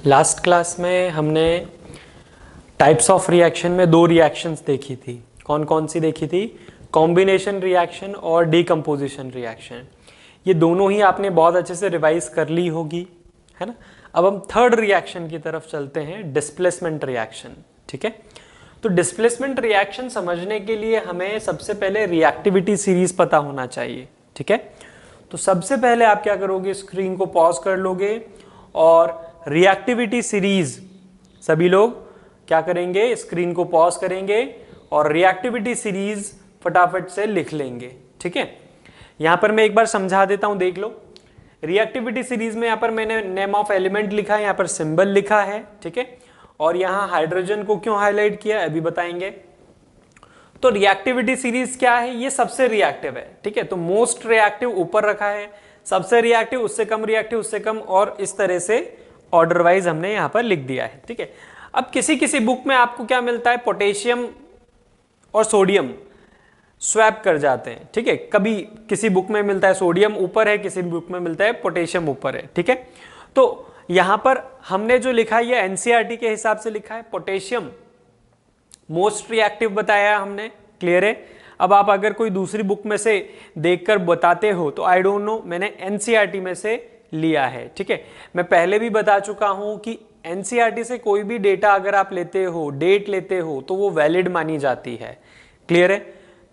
Last class में हमने types of reaction में दो रिएक्शंस देखी थी। कौन कौन सी देखी थी? कॉम्बिनेशन रिएक्शन और डीकम्पोजिशन रिएक्शन। ये दोनों ही आपने बहुत अच्छे से रिवाइज कर ली होगी, है ना। अब हम थर्ड रिएक्शन की तरफ चलते हैं, डिस्प्लेसमेंट रिएक्शन। ठीक है, तो डिस्प्लेसमेंट रिएक्शन समझने के लिए हमें सबसे पहले रिएक्टिविटी सीरीज पता होना चाहिए। ठीक है, तो सबसे पहले आप क्या करोगे, स्क्रीन को पॉज कर लोगे और रिएक्टिविटी सीरीज, सभी लोग क्या करेंगे, स्क्रीन को पॉज करेंगे और रिएक्टिविटी सीरीज फटाफट से लिख लेंगे। ठीक है, यहां पर मैं एक बार समझा देता हूं, देख लो। रिएक्टिविटी सीरीज में यहां पर मैंने नेम ऑफ एलिमेंट लिखा है, यहां पर सिंबल लिखा है। ठीक है, और यहां हाइड्रोजन को क्यों हाईलाइट किया अभी बताएंगे। तो रिएक्टिविटी सीरीज क्या है, ये सबसे रिएक्टिव है। ठीक है, तो मोस्ट रिएक्टिव ऊपर रखा है, सबसे रिएक्टिव, उससे कम रिएक्टिव, उससे कम, और इस तरह से ऑर्डर वाइज हमने यहां पर लिख दिया है। ठीक है, अब किसी किसी बुक में आपको क्या मिलता है, पोटेशियम और सोडियम स्वैप कर जाते हैं। ठीक है, कभी किसी बुक में मिलता है सोडियम ऊपर है, किसी बुक में मिलता है पोटेशियम ऊपर है। ठीक है, तो यहां पर हमने जो लिखा है ये एनसीईआरटी के हिसाब से लिखा है, पोटेशियम मोस्ट रिएक्टिव बताया हमने। क्लियर है। अब आप अगर कोई दूसरी बुक में से देखकर बताते हो तो आई डोंट नो, मैंने एनसीईआरटी में से लिया है। ठीक है, मैं पहले भी बता चुका हूं कि एनसीईआरटी से कोई भी डेटा अगर आप लेते हो, डेट लेते हो, तो वो वैलिड मानी जाती है। क्लियर है।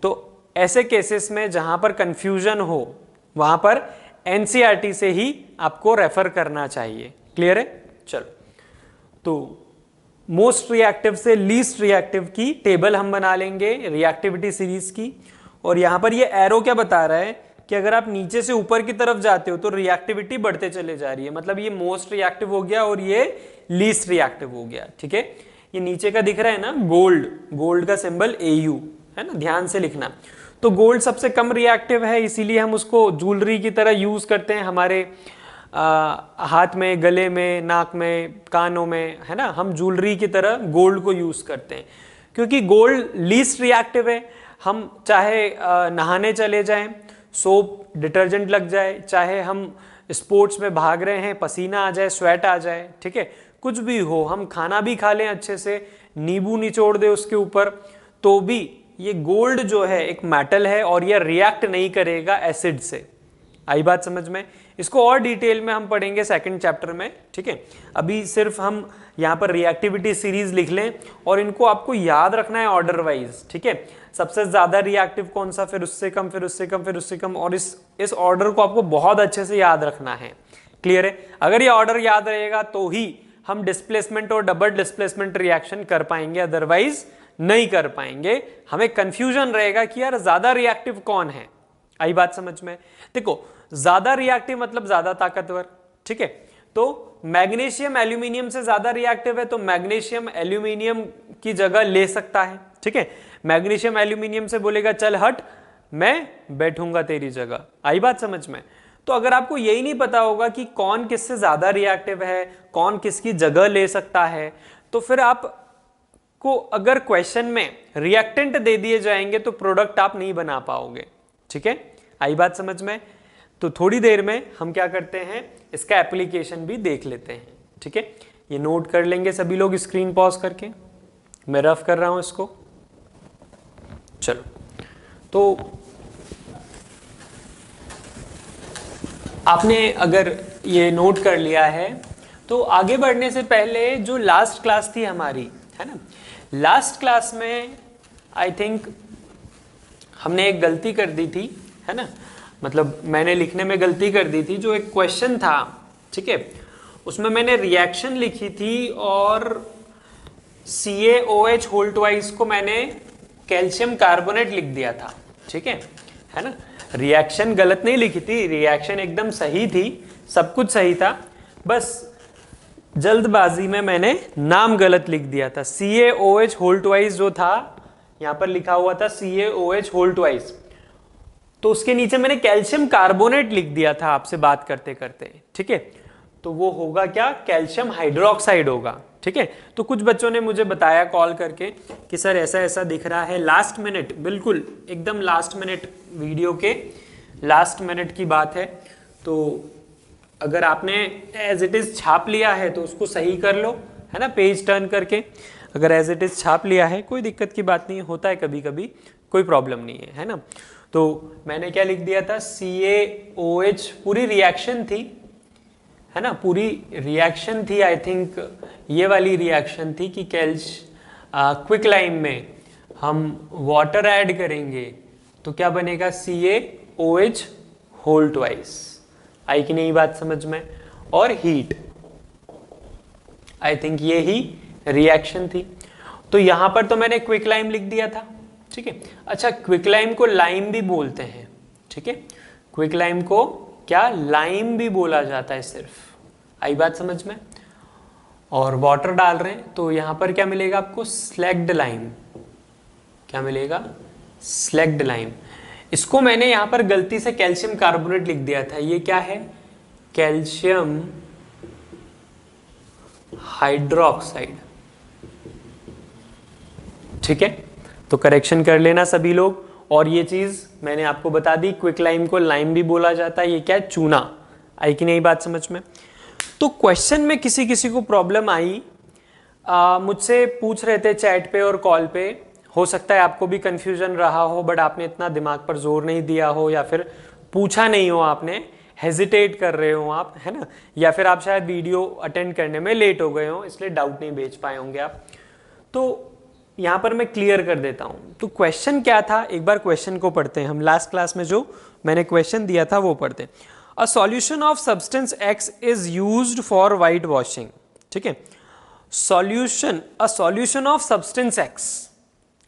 तो ऐसे केसेस में जहां पर कंफ्यूजन हो वहां पर एनसीईआरटी से ही आपको रेफर करना चाहिए। क्लियर है। चलो, तो मोस्ट रिएक्टिव से लीस्ट रिएक्टिव की टेबल हम बना लेंगे रिएक्टिविटी सीरीज की। और यहां पर ये एरो क्या बता रहा है कि अगर आप नीचे से ऊपर की तरफ जाते हो तो रिएक्टिविटी बढ़ते चले जा रही है, मतलब ये मोस्ट रिएक्टिव हो गया और ये लीस्ट रिएक्टिव हो गया। ठीक है, ये नीचे का दिख रहा है ना, गोल्ड, गोल्ड का सिंबल AU है ना, ध्यान से लिखना। तो गोल्ड सबसे कम रिएक्टिव है, इसीलिए हम उसको ज्वेलरी की तरह यूज करते हैं हमारे हाथ में, गले में, नाक में, कानों में, है ना। हम ज्वेलरी की तरह गोल्ड को यूज करते हैं क्योंकि गोल्ड लीस्ट रिएक्टिव है। हम चाहे नहाने चले जाएं, सोप डिटर्जेंट लग जाए, चाहे हम स्पोर्ट्स में भाग रहे हैं, पसीना आ जाए, स्वेट आ जाए, ठीक है, कुछ भी हो, हम खाना भी खा लें अच्छे से, नींबू निचोड़ दे उसके ऊपर, तो भी ये गोल्ड जो है एक मेटल है और ये रिएक्ट नहीं करेगा एसिड से। आई बात समझ में। इसको और डिटेल में हम पढ़ेंगे सेकंड चैप्टर में। ठीक है, अभी सिर्फ हम यहाँ पर रिएक्टिविटी सीरीज लिख लें और इनको आपको याद रखना है ऑर्डर वाइज। ठीक है, सबसे ज्यादा रिएक्टिव कौन सा, फिर उससे कम, फिर उससे कम, फिर उससे कम, और इस ऑर्डर को आपको बहुत अच्छे से याद रखना है। क्लियर है। अगर ये ऑर्डर याद रहेगा तो ही हम डिस्प्लेसमेंट और डबल डिस्प्लेसमेंट रिएक्शन कर पाएंगे, अदरवाइज नहीं कर पाएंगे। हमें कंफ्यूजन रहेगा कि यार ज्यादा रिएक्टिव कौन है। आई बात समझ में। देखो, ज्यादा रिएक्टिव मतलब ज्यादा ताकतवर। ठीक है, तो मैग्नीशियम एल्यूमिनियम से ज्यादा रिएक्टिव है तो मैग्नीशियम एल्यूमिनियम की जगह ले सकता है। ठीक है, मैग्नीशियम एल्यूमिनियम से बोलेगा चल हट, मैं बैठूंगा तेरी जगह। आई बात समझ में। तो अगर आपको यही नहीं पता होगा कि कौन किससे ज्यादा रिएक्टिव है, कौन किसकी जगह ले सकता है, तो फिर आप को अगर क्वेश्चन में रिएक्टेंट दे दिए जाएंगे तो प्रोडक्ट आप नहीं बना पाओगे। ठीक है, आई बात समझ में। तो थोड़ी देर में हम क्या करते हैं, इसका एप्लीकेशन भी देख लेते हैं। ठीक है, ये नोट कर लेंगे सभी लोग स्क्रीन पॉज करके, मैं रफ कर रहा हूं इसको। चलो, तो आपने अगर ये नोट कर लिया है तो आगे बढ़ने से पहले जो लास्ट क्लास थी हमारी, है ना, लास्ट क्लास में आई थिंक हमने एक गलती कर दी थी, है ना, मतलब मैंने लिखने में गलती कर दी थी। जो एक क्वेश्चन था, ठीक है, उसमें मैंने रिएक्शन लिखी थी और CaOH होल ट्वाइस को मैंने कैल्शियम कार्बोनेट लिख दिया था। ठीक है ना, रिएक्शन गलत नहीं लिखी थी, रिएक्शन एकदम सही थी, सब कुछ सही था, बस जल्दबाजी में मैंने नाम गलत लिख दिया था। CaOH होल ट्वाइस जो था, यहां पर लिखा हुआ था CaOH होल ट्वाइस, तो उसके नीचे मैंने कैल्शियम कार्बोनेट लिख दिया था आपसे बात करते करते। ठीक है, तो वो होगा क्या, कैल्शियम हाइड्रोक्साइड होगा। ठीक है, तो कुछ बच्चों ने मुझे बताया कॉल करके कि सर ऐसा ऐसा दिख रहा है। लास्ट मिनट, बिल्कुल एकदम लास्ट मिनट, वीडियो के लास्ट मिनट की बात है, तो अगर आपने एज इट इज छाप लिया है तो उसको सही कर लो, है ना, पेज टर्न करके। अगर एज इट इज छाप लिया है कोई दिक्कत की बात नहीं, होता है कभी कभी, कोई प्रॉब्लम नहीं है ना। तो मैंने क्या लिख दिया था, CaOH पूरी रिएक्शन थी, है ना, पूरी रिएक्शन थी, आई थिंक ये वाली रिएक्शन थी कि क्विक लाइम में हम वाटर ऐड करेंगे तो क्या बनेगा, CaOH होल ट्वाइस। आई कि नहीं बात समझ में। और हीट, आई थिंक ये ही रिएक्शन थी। तो यहां पर तो मैंने क्विक लाइम लिख दिया था, ठीक है। अच्छा, क्विक लाइम को लाइम भी बोलते हैं, ठीक है, क्विक लाइम को क्या लाइम भी बोला जाता है सिर्फ, आई बात समझ में। और वाटर डाल रहे हैं तो यहां पर क्या मिलेगा आपको, स्लैग्ड लाइम। क्या मिलेगा, स्लैग्ड लाइम। इसको मैंने यहां पर गलती से कैल्शियम कार्बोनेट लिख दिया था, ये क्या है, कैल्शियम हाइड्रोक्साइड, ठीक है। तो करेक्शन कर लेना सभी लोग। और ये चीज मैंने आपको बता दी, क्विक लाइम को लाइम भी बोला जाता है, ये क्या है, चूना। आई कि नहीं बात समझ में। तो क्वेश्चन में किसी किसी को प्रॉब्लम आई, मुझसे पूछ रहे थे चैट पे और कॉल पे, हो सकता है आपको भी कंफ्यूजन रहा हो, बट आपने इतना दिमाग पर जोर नहीं दिया हो, या फिर पूछा नहीं हो आपने, हेजिटेट कर रहे हो आप, है ना, या फिर आप शायद वीडियो अटेंड करने में लेट हो गए हो, इसलिए डाउट नहीं भेज पाए होंगे आप। तो यहां पर मैं क्लियर कर देता हूं। तो क्वेश्चन क्या था, एक बार क्वेश्चन को पढ़ते हैं हम। लास्ट क्लास में जो मैंने क्वेश्चन दिया था वो पढ़ते हैं। A solution of substance x is used for white washing, ठीक है। Solution, a solution of substance x,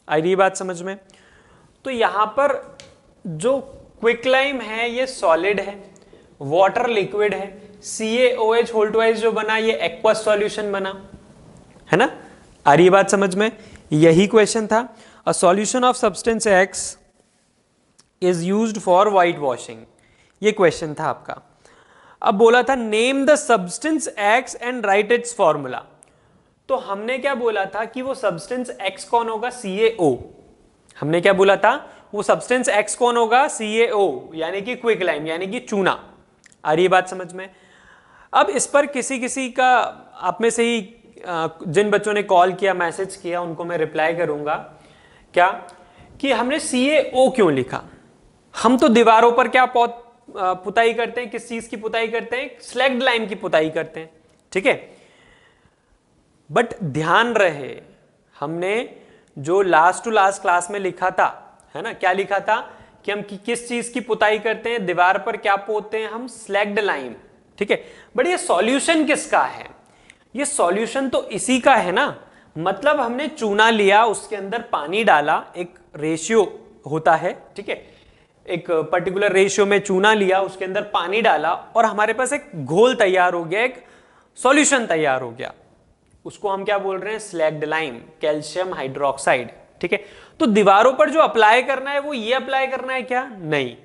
आई रही बात समझ में। तो यहां पर जो क्विक लाइम है ये सॉलिड है, वाटर लिक्विड है, CaOH होल ट्वाइस जो बना ये एक्वस सॉल्यूशन बना, है ना, आ रही बात समझ में। यही क्वेश्चन था। अ solution of substance x is used for white washing, ये क्वेश्चन था आपका। अब बोला था name the substance x and right it's formula. तो हमने क्या बोला था कि वो सब्सटेंस एक्स कौन होगा, CaO। हमने क्या बोला था, वो सब्सटेंस एक्स कौन होगा, CaO, यानी कि क्विक लाइम, यानी कि चूना। आ रही बात समझ में। अब इस पर किसी किसी का, आप में से ही जिन बच्चों ने कॉल किया, मैसेज किया, उनको मैं रिप्लाई करूंगा क्या, कि हमने CaO क्यों लिखा। हम तो दीवारों पर क्या पुताई करते हैं, किस चीज की पुताई करते हैं, स्लैग्ड लाइम की पुताई करते हैं, ठीक है। बट ध्यान रहे, हमने जो लास्ट टू लास्ट क्लास में लिखा था, है ना, क्या लिखा था कि हम किस चीज की पुताई करते हैं, दीवार पर क्या पोतते हैं हम, स्लैग्ड लाइम, ठीक है। बट ये सॉल्यूशन किसका है, ये सॉल्यूशन तो इसी का है ना। मतलब हमने चूना लिया, उसके अंदर पानी डाला, एक रेशियो होता है, ठीक है, एक पर्टिकुलर रेशियो में चूना लिया, उसके अंदर पानी डाला और हमारे पास एक घोल तैयार हो गया, एक सॉल्यूशन तैयार हो गया। उसको हम क्या बोल रहे हैं, स्लैग्ड लाइम, कैल्शियम हाइड्रोक्साइड, ठीक है। तो दीवारों पर जो अप्लाई करना है वो ये अप्लाई करना है क्या, नहीं,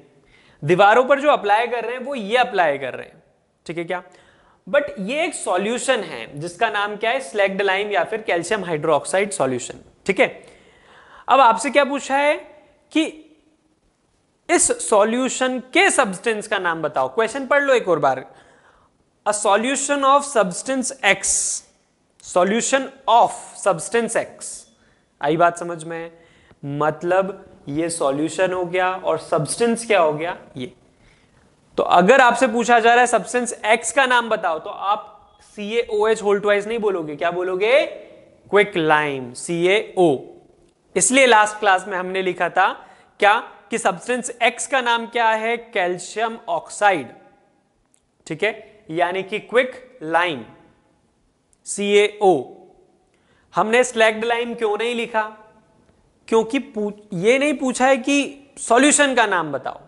दीवारों पर जो अप्लाई कर रहे हैं वो ये अप्लाई कर रहे हैं, ठीक है क्या। बट ये एक सॉल्यूशन है जिसका नाम क्या है, स्लैग्ड लाइम या फिर कैल्शियम हाइड्रोक्साइड सॉल्यूशन, ठीक है। अब आपसे क्या पूछा है कि इस सॉल्यूशन के सब्सटेंस का नाम बताओ। क्वेश्चन पढ़ लो एक और बार। A solution of substance x, solution of substance x, आई बात समझ में। मतलब ये सॉल्यूशन हो गया और सब्सटेंस क्या हो गया, ये। तो अगर आपसे पूछा जा रहा है सब्सटेंस एक्स का नाम बताओ, तो आप CaOH होल ट्वाइस नहीं बोलोगे, क्या बोलोगे, क्विक लाइम, CaO। इसलिए लास्ट क्लास में हमने लिखा था क्या, कि सब्सटेंस एक्स का नाम क्या है, कैल्शियम ऑक्साइड, ठीक है, यानी कि क्विक लाइम, CaO। हमने स्लैग्ड लाइम क्यों नहीं लिखा, क्योंकि ये नहीं पूछा है कि सॉल्यूशन का नाम बताओ,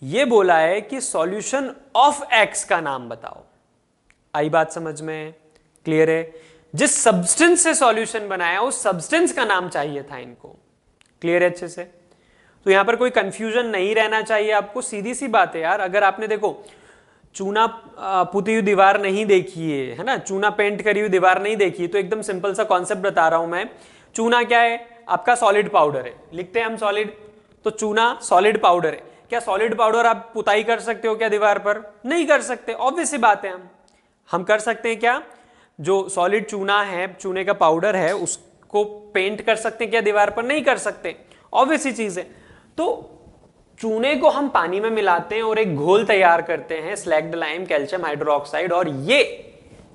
ये बोला है कि सॉल्यूशन ऑफ एक्स का नाम बताओ। आई बात समझ में, क्लियर है। जिस सब्सटेंस से सॉल्यूशन बनाया उस सब्सटेंस का नाम चाहिए था इनको, क्लियर है अच्छे से। तो यहां पर कोई कंफ्यूजन नहीं रहना चाहिए आपको, सीधी सी बात है यार। अगर आपने देखो चूना पुती हुई दीवार नहीं देखी है ना, चूना पेंट करी हुई दीवार नहीं देखी, तो एकदम सिंपल सा कॉन्सेप्ट बता रहा हूं मैं। चूना क्या है, आपका सॉलिड पाउडर है, लिखते हैं हम सॉलिड, तो चूना सॉलिड पाउडर है। क्या सॉलिड पाउडर आप पुताई कर सकते हो क्या दीवार पर? नहीं कर सकते, ऑब्वियस सी बात है। हम कर सकते हैं क्या, जो सॉलिड चूना है, चूने का पाउडर है, उसको पेंट कर सकते हैं क्या दीवार पर? नहीं कर सकते, ऑब्वियस सी चीज है। तो चूने को हम पानी में मिलाते हैं और एक घोल तैयार करते हैं, स्लैग्ड लाइम, कैल्शियम हाइड्रोक्साइड, और ये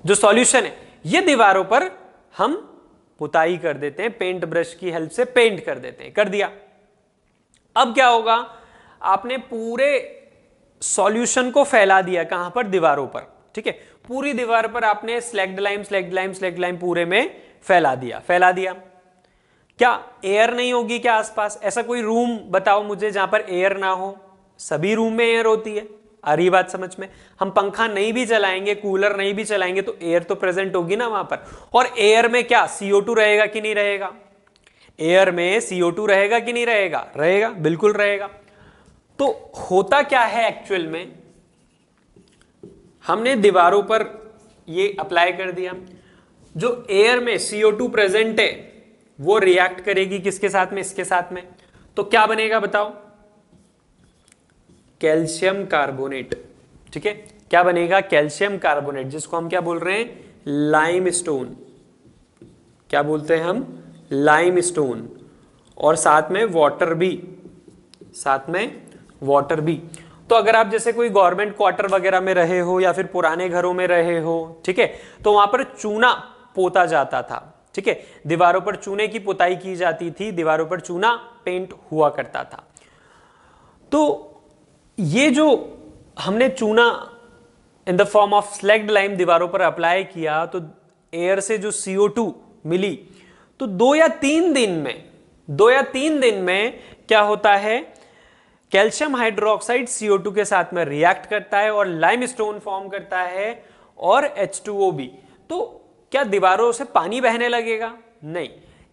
जो सॉल्यूशन है ये दीवारों पर हम पुताई कर देते हैं, पेंट ब्रश की हेल्प से पेंट कर देते हैं। कर दिया। अब क्या होगा, आपने पूरे सॉल्यूशन को फैला दिया, कहां पर? दीवारों पर। ठीक है, पूरी दीवार पर आपने slagged lime slagged lime slagged lime पूरे में फैला दिया। फैला दिया, क्या एयर नहीं होगी क्या आसपास? ऐसा कोई रूम बताओ मुझे जहां पर एयर ना हो। सभी रूम में एयर होती है, आ रही बात समझ में? हम पंखा नहीं भी चलाएंगे, कूलर नहीं भी चलाएंगे, तो एयर तो प्रेजेंट होगी ना वहां पर। और एयर में क्या CO2 रहेगा कि नहीं रहेगा? एयर में CO2 रहेगा कि नहीं रहेगा? रहेगा, बिल्कुल रहेगा। तो होता क्या है एक्चुअल में, हमने दीवारों पर ये अप्लाई कर दिया, जो एयर में CO2 प्रेजेंट है वो रिएक्ट करेगी किसके साथ में? इसके साथ में। तो क्या बनेगा बताओ? Calcium carbonate. ठीक है, क्या बनेगा? कैल्शियम कार्बोनेट, जिसको हम क्या बोल रहे हैं? लाइमस्टोन। क्या बोलते हैं हम? लाइमस्टोन। और साथ में वाटर भी, साथ में वाटर भी। तो अगर आप जैसे कोई गवर्नमेंट क्वार्टर वगैरह में रहे हो या फिर पुराने घरों में रहे हो, ठीक है, तो वहां पर चूना पोता जाता था। ठीक है, दीवारों पर चूने की पुताई की जाती थी, दीवारों पर चूना पेंट हुआ करता था। तो ये जो हमने चूना in the form of slagged lime दीवारों पर अप्लाई किया, तो एयर से जो CO2 मिली, तो 2 या 3 दिन में क्या होता है? कैल्शियम हाइड्रोक्साइड CO2 के साथ में रिएक्ट करता है और लाइमस्टोन फॉर्म करता है और H2O भी। तो क्या दीवारों से पानी बहने लगेगा? नहीं,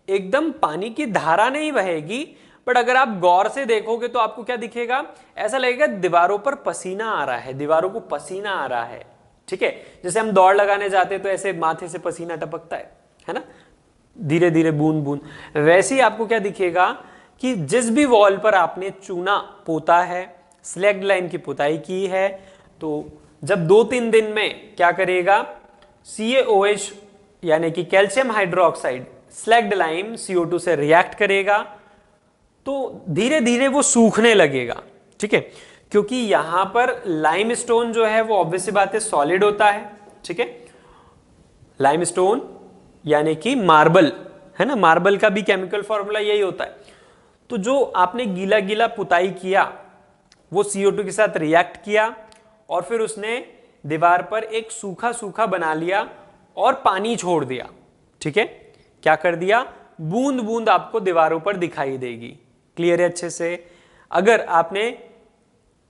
एकदम पानी की धारा नहीं बहेगी, बट अगर आप गौर से देखोगे तो आपको क्या दिखेगा? ऐसा लगेगा दीवारों पर पसीना आ रहा है, दीवारों को पसीना आ रहा है। ठीक है, जैसे हम दौड़ लगाने जाते हैं तो ऐसे माथे से पसीना टपकता है ना, धीरे धीरे बूंद बूंद। वैसे ही आपको क्या दिखेगा कि जिस भी वॉल पर आपने चूना पोता है, स्लैग्ड लाइम की पुताई की है, तो जब 2-3 दिन में क्या करेगा? CaOH यानी कि calcium hydroxide slagged lime CO2 से रिएक्ट करेगा, तो धीरे धीरे वो सूखने लगेगा। ठीक है, क्योंकि यहां पर लाइमस्टोन जो है वो ऑब्वियस सी बात है सॉलिड होता है। ठीक है, लाइमस्टोन यानी कि मार्बल है ना, मार्बल का भी केमिकल फॉर्मूला यही होता है। तो जो आपने गीला गीला पुताई किया वो CO2 के साथ रिएक्ट किया और फिर उसने दीवार पर एक सूखा सूखा बना लिया और पानी छोड़ दिया। ठीक है, क्या कर दिया? बूंद बूंद आपको दीवारों पर दिखाई देगी। क्लियर है अच्छे से? अगर आपने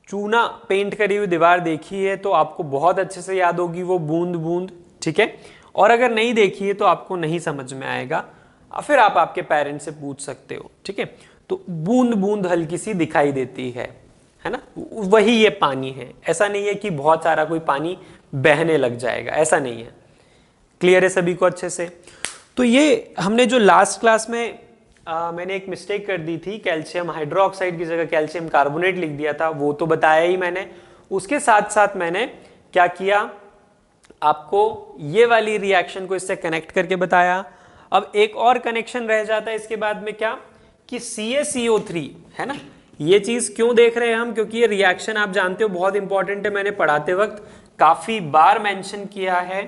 चूना पेंट करी हुई दीवार देखी है तो आपको बहुत अच्छे से याद होगी वो बूंद बूंद। ठीक है, और अगर नहीं देखी है तो आपको नहीं समझ में आएगा, फिर आप आपके पेरेंट्स से पूछ सकते हो। ठीक है, तो बूंद बूंद हल्की सी दिखाई देती है ना, वही ये पानी है। ऐसा नहीं है कि बहुत सारा कोई पानी बहने लग जाएगा, ऐसा नहीं है। क्लियर है सभी को अच्छे से? तो ये हमने जो लास्ट क्लास में मैंने एक मिस्टेक कर दी थी, कैल्शियम हाइड्रोक्साइड की जगह कैल्शियम कार्बोनेट लिख दिया था, वो तो बताया ही मैंने। उसके साथ साथ मैंने क्या किया, आपको ये वाली रिएक्शन को इससे कनेक्ट करके बताया। अब एक और कनेक्शन रह जाता है इसके बाद में, क्या कि CaCO3 है ना। ये चीज क्यों देख रहे हैं हम? क्योंकि ये रिएक्शन आप जानते हो बहुत इंपॉर्टेंट है, मैंने पढ़ाते वक्त काफी बार मेंशन किया है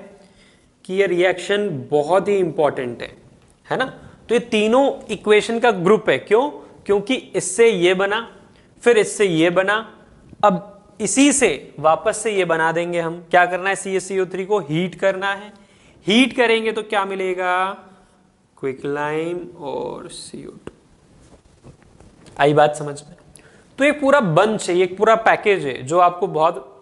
कि ये रिएक्शन बहुत ही इंपॉर्टेंट है ना। तो ये तीनों इक्वेशन का ग्रुप है। क्यों? क्योंकि इससे ये बना, फिर इससे ये बना, अब इसी से वापस से ये बना देंगे हम। क्या करना है? CaCO3 को हीट करना है। हीट करेंगे तो क्या मिलेगा? क्विकलाइम और CO2। आई बात समझ में? तो एक पूरा बंच है, एक पूरा पैकेज है जो आपको बहुत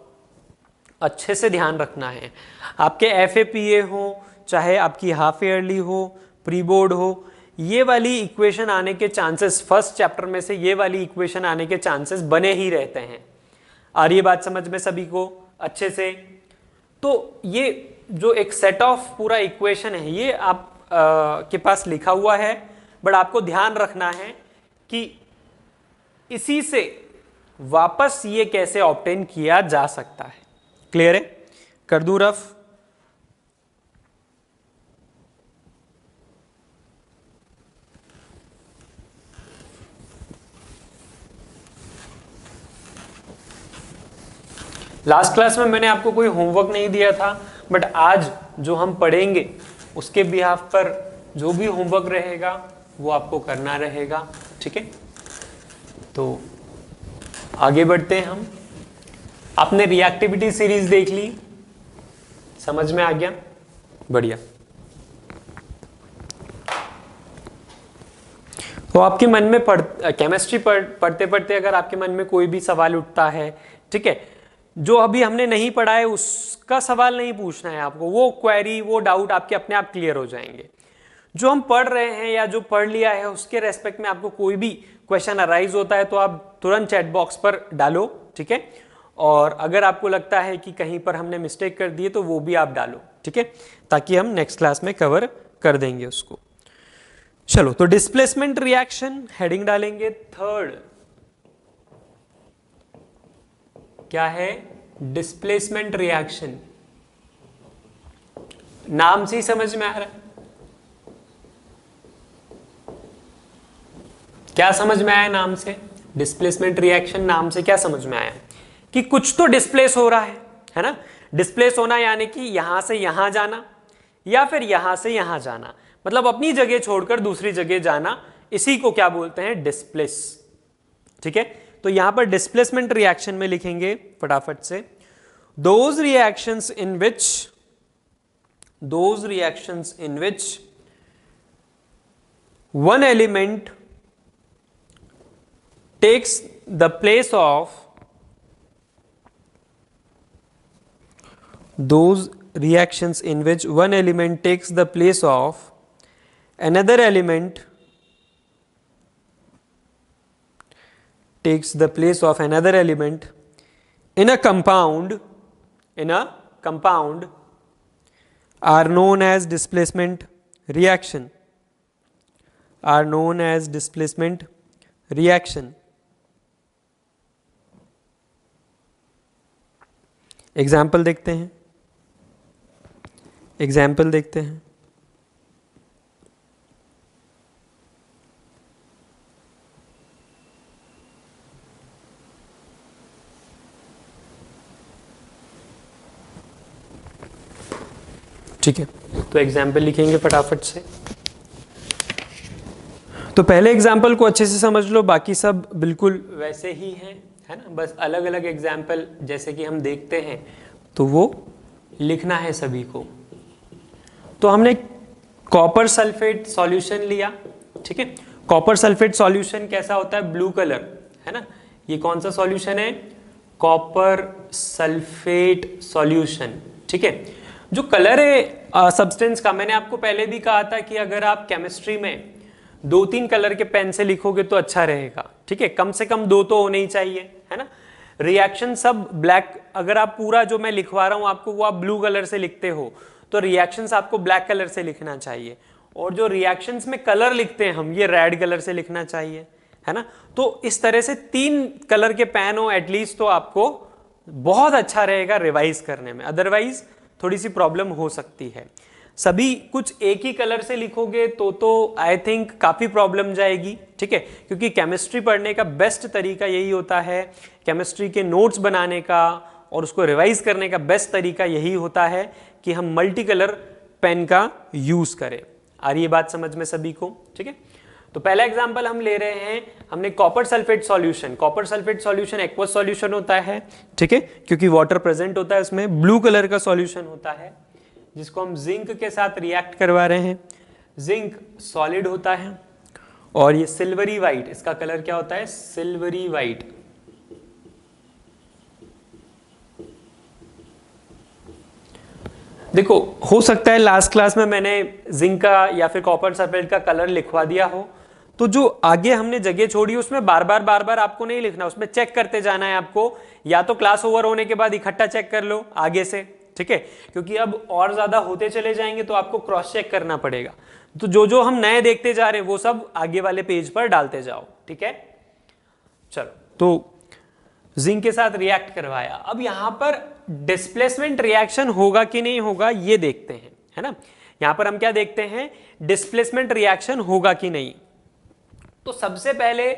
अच्छे से ध्यान रखना है। आपके FAPA हो, चाहे आपकी हाफ ईयरली हो, प्री बोर्ड हो, ये वाली इक्वेशन आने के चांसेस, फर्स्ट चैप्टर में से ये वाली इक्वेशन आने के चांसेस बने ही रहते हैं। आ रही है बात समझ में सभी को अच्छे से? तो ये जो एक सेट ऑफ पूरा इक्वेशन है ये आप के पास लिखा हुआ है, बट आपको ध्यान रखना है कि इसी से वापस ये कैसे ऑब्टेन किया जा सकता है। क्लियर है? कर दूं रफ? लास्ट क्लास में मैंने आपको कोई होमवर्क नहीं दिया था, बट आज जो हम पढ़ेंगे उसके बिहाफ पर जो भी होमवर्क रहेगा वो आपको करना रहेगा। ठीक है, तो आगे बढ़ते हैं हम। आपने रिएक्टिविटी सीरीज देख ली, समझ में आ गया? बढ़िया। तो आपके मन में केमिस्ट्री पढ़ते पढ़ते अगर आपके मन में कोई भी सवाल उठता है, ठीक है, जो अभी हमने नहीं पढ़ा है उसका सवाल नहीं पूछना है आपको, वो क्वेरी वो डाउट आपके अपने आप क्लियर हो जाएंगे। जो हम पढ़ रहे हैं या जो पढ़ लिया है उसके रेस्पेक्ट में आपको कोई भी क्वेश्चन अराइज होता है तो आप तुरंत चैट बॉक्स पर डालो। ठीक है, और अगर आपको लगता है कि कहीं पर हमने मिस्टेक कर दी है तो वो भी आप डालो। ठीक है, ताकि हम नेक्स्ट क्लास में कवर कर देंगे उसको। चलो, तो डिस्प्लेसमेंट रिएक्शन हेडिंग डालेंगे थर्ड। क्या है? Displacement reaction. नाम से ही समझ में आ रहा है? क्या समझ में आया नाम से? डिस्प्लेसमेंट रिएक्शन नाम से क्या समझ में आया? कि कुछ तो डिस्प्लेस हो रहा है ना? डिस्प्लेस होना यानी कि यहां से यहां जाना या फिर यहां से यहां जाना, मतलब अपनी जगह छोड़कर दूसरी जगह जाना, इसी को क्या बोलते हैं? डिस्प्लेस। ठीक है, तो यहां पर डिस्प्लेसमेंट रिएक्शन में लिखेंगे फटाफट से, those reactions in which one element takes the place of those reactions in which one element takes the place of another element in a compound are known as displacement reaction. Example देखते हैं। ठीक है, तो example लिखेंगे फटाफट से। तो पहले एग्जाम्पल को अच्छे से समझ लो, बाकी सब बिल्कुल वैसे ही है ना, बस अलग अलग एग्जाम्पल जैसे कि हम देखते हैं तो वो लिखना है सभी को। तो हमने कॉपर सल्फेट सॉल्यूशन लिया। ठीक है, कॉपर सल्फेट सॉल्यूशन कैसा होता है? ब्लू कलर, है ना? ये कौन सा सॉल्यूशन है? Copper sulphate solution. ठीक है, जो कलर है सब्सटेंस का, मैंने आपको पहले भी कहा था कि अगर आप केमिस्ट्री में 2-3 कलर के पेन से लिखोगे तो अच्छा रहेगा। ठीक है, कम से कम 2 तो होने ही चाहिए, है ना? रिएक्शन सब ब्लैक, अगर आप पूरा जो मैं लिखवा रहा हूं आपको वो आप ब्लू कलर से लिखते हो तो रिएक्शंस आपको ब्लैक कलर से लिखना चाहिए, और जो रिएक्शंस में कलर लिखते हैं हम, ये रेड कलर से लिखना चाहिए, है ना? तो इस तरह से 3 कलर के पेन हो एटलीस्ट तो आपको बहुत अच्छा रहेगा रिवाइज करने में, अदरवाइज थोड़ी सी प्रॉब्लम हो सकती है। सभी कुछ एक ही कलर से लिखोगे तो आई थिंक काफी प्रॉब्लम जाएगी। ठीक है, क्योंकि केमिस्ट्री पढ़ने का बेस्ट तरीका यही होता है, केमिस्ट्री के नोट्स बनाने का और उसको रिवाइज करने का बेस्ट तरीका यही होता है कि हम मल्टी कलर पेन का यूज करें। आ रही है बात समझ में सभी को? ठीक है, तो पहला एग्जांपल हम ले रहे हैं, हमने copper sulphate solution. Copper sulphate solution aqueous solution होता है, ठीक है, क्योंकि वाटर प्रेजेंट होता है उसमें। ब्लू कलर का सॉल्यूशन होता है जिसको हम जिंक के साथ रिएक्ट करवा रहे हैं। जिंक सॉलिड होता है और ये सिल्वरी वाइट, इसका कलर क्या होता है? Silvery white. देखो, हो सकता है लास्ट क्लास में मैंने जिंक का या फिर कॉपर सल्फेट का कलर लिखवा दिया हो, तो जो आगे हमने जगह छोड़ी उसमें बार बार आपको नहीं लिखना, उसमें चेक करते जाना है आपको, या तो क्लास ओवर होने के बाद इकट्ठा चेक कर लो आगे से। ठीक है, क्योंकि अब और ज्यादा होते चले जाएंगे तो आपको क्रॉस चेक करना पड़ेगा। तो जो हम नए देखते जा रहे हैं वो सब आगे वाले पेज पर डालते जाओ। ठीक है, चलो, तो जिंक के साथ रिएक्ट करवाया। अब यहां पर डिस्प्लेसमेंट रिएक्शन होगा कि नहीं होगा ये देखते हैं, है ना। यहां पर हम क्या देखते हैं, डिस्प्लेसमेंट रिएक्शन होगा कि नहीं। तो सबसे पहले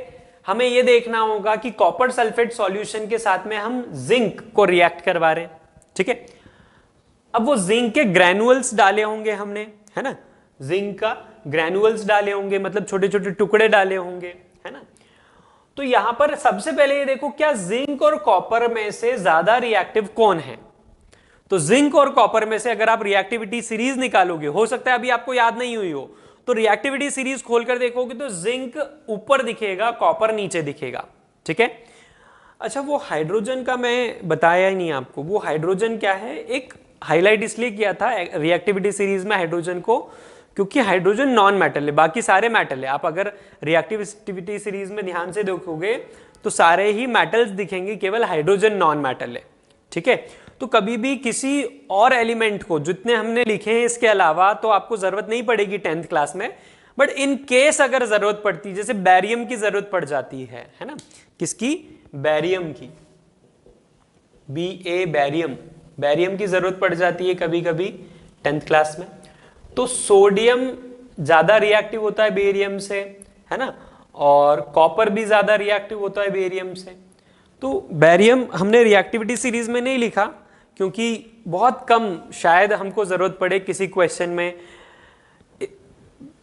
हमें यह देखना होगा कि कॉपर सल्फेट सॉल्यूशन के साथ में हम जिंक को रिएक्ट करवा रहे हैं, ठीक है। अब वो जिंक के ग्रैनुअल्स डाले होंगे हमने, है ना, जिंक का ग्रैनुअल्स डाले होंगे, मतलब छोटे छोटे टुकड़े डाले होंगे, है ना। तो यहां पर सबसे पहले ये देखो, क्या जिंक और कॉपर में से ज्यादा रिएक्टिव कौन है। तो जिंक और कॉपर में से अगर आप रिएक्टिविटी सीरीज निकालोगे, हो सकता है अभी आपको याद नहीं हुई हो, तो रिएक्टिविटी सीरीज खोलकर देखोगे तो जिंक ऊपर दिखेगा, कॉपर नीचे दिखेगा, ठीक है। अच्छा, वो हाइड्रोजन का मैं बताया ही नहीं आपको, वो हाइड्रोजन क्या है, एक हाईलाइट इसलिए किया था रिएक्टिविटी सीरीज में हाइड्रोजन को, क्योंकि हाइड्रोजन नॉन मेटल है, बाकी सारे मेटल है। आप अगर रिएक्टिविटी सीरीज में ध्यान से देखोगे तो सारे ही मेटल्स दिखेंगे, केवल हाइड्रोजन नॉन मेटल है, ठीक है। तो कभी भी किसी और एलिमेंट को, जितने हमने लिखे हैं इसके अलावा, तो आपको जरूरत नहीं पड़ेगी 10th क्लास में, बट इन केस अगर जरूरत पड़ती, जैसे बैरियम की जरूरत पड़ जाती है ना, किसकी, बैरियम की, Ba बैरियम, बैरियम की जरूरत पड़ जाती है कभी कभी 10th क्लास में। तो सोडियम ज्यादा रिएक्टिव होता है बेरियम से, है ना, और कॉपर भी ज्यादा रिएक्टिव होता है बेरियम से। तो बैरियम हमने रिएक्टिविटी सीरीज में नहीं लिखा, क्योंकि बहुत कम शायद हमको जरूरत पड़े किसी क्वेश्चन में,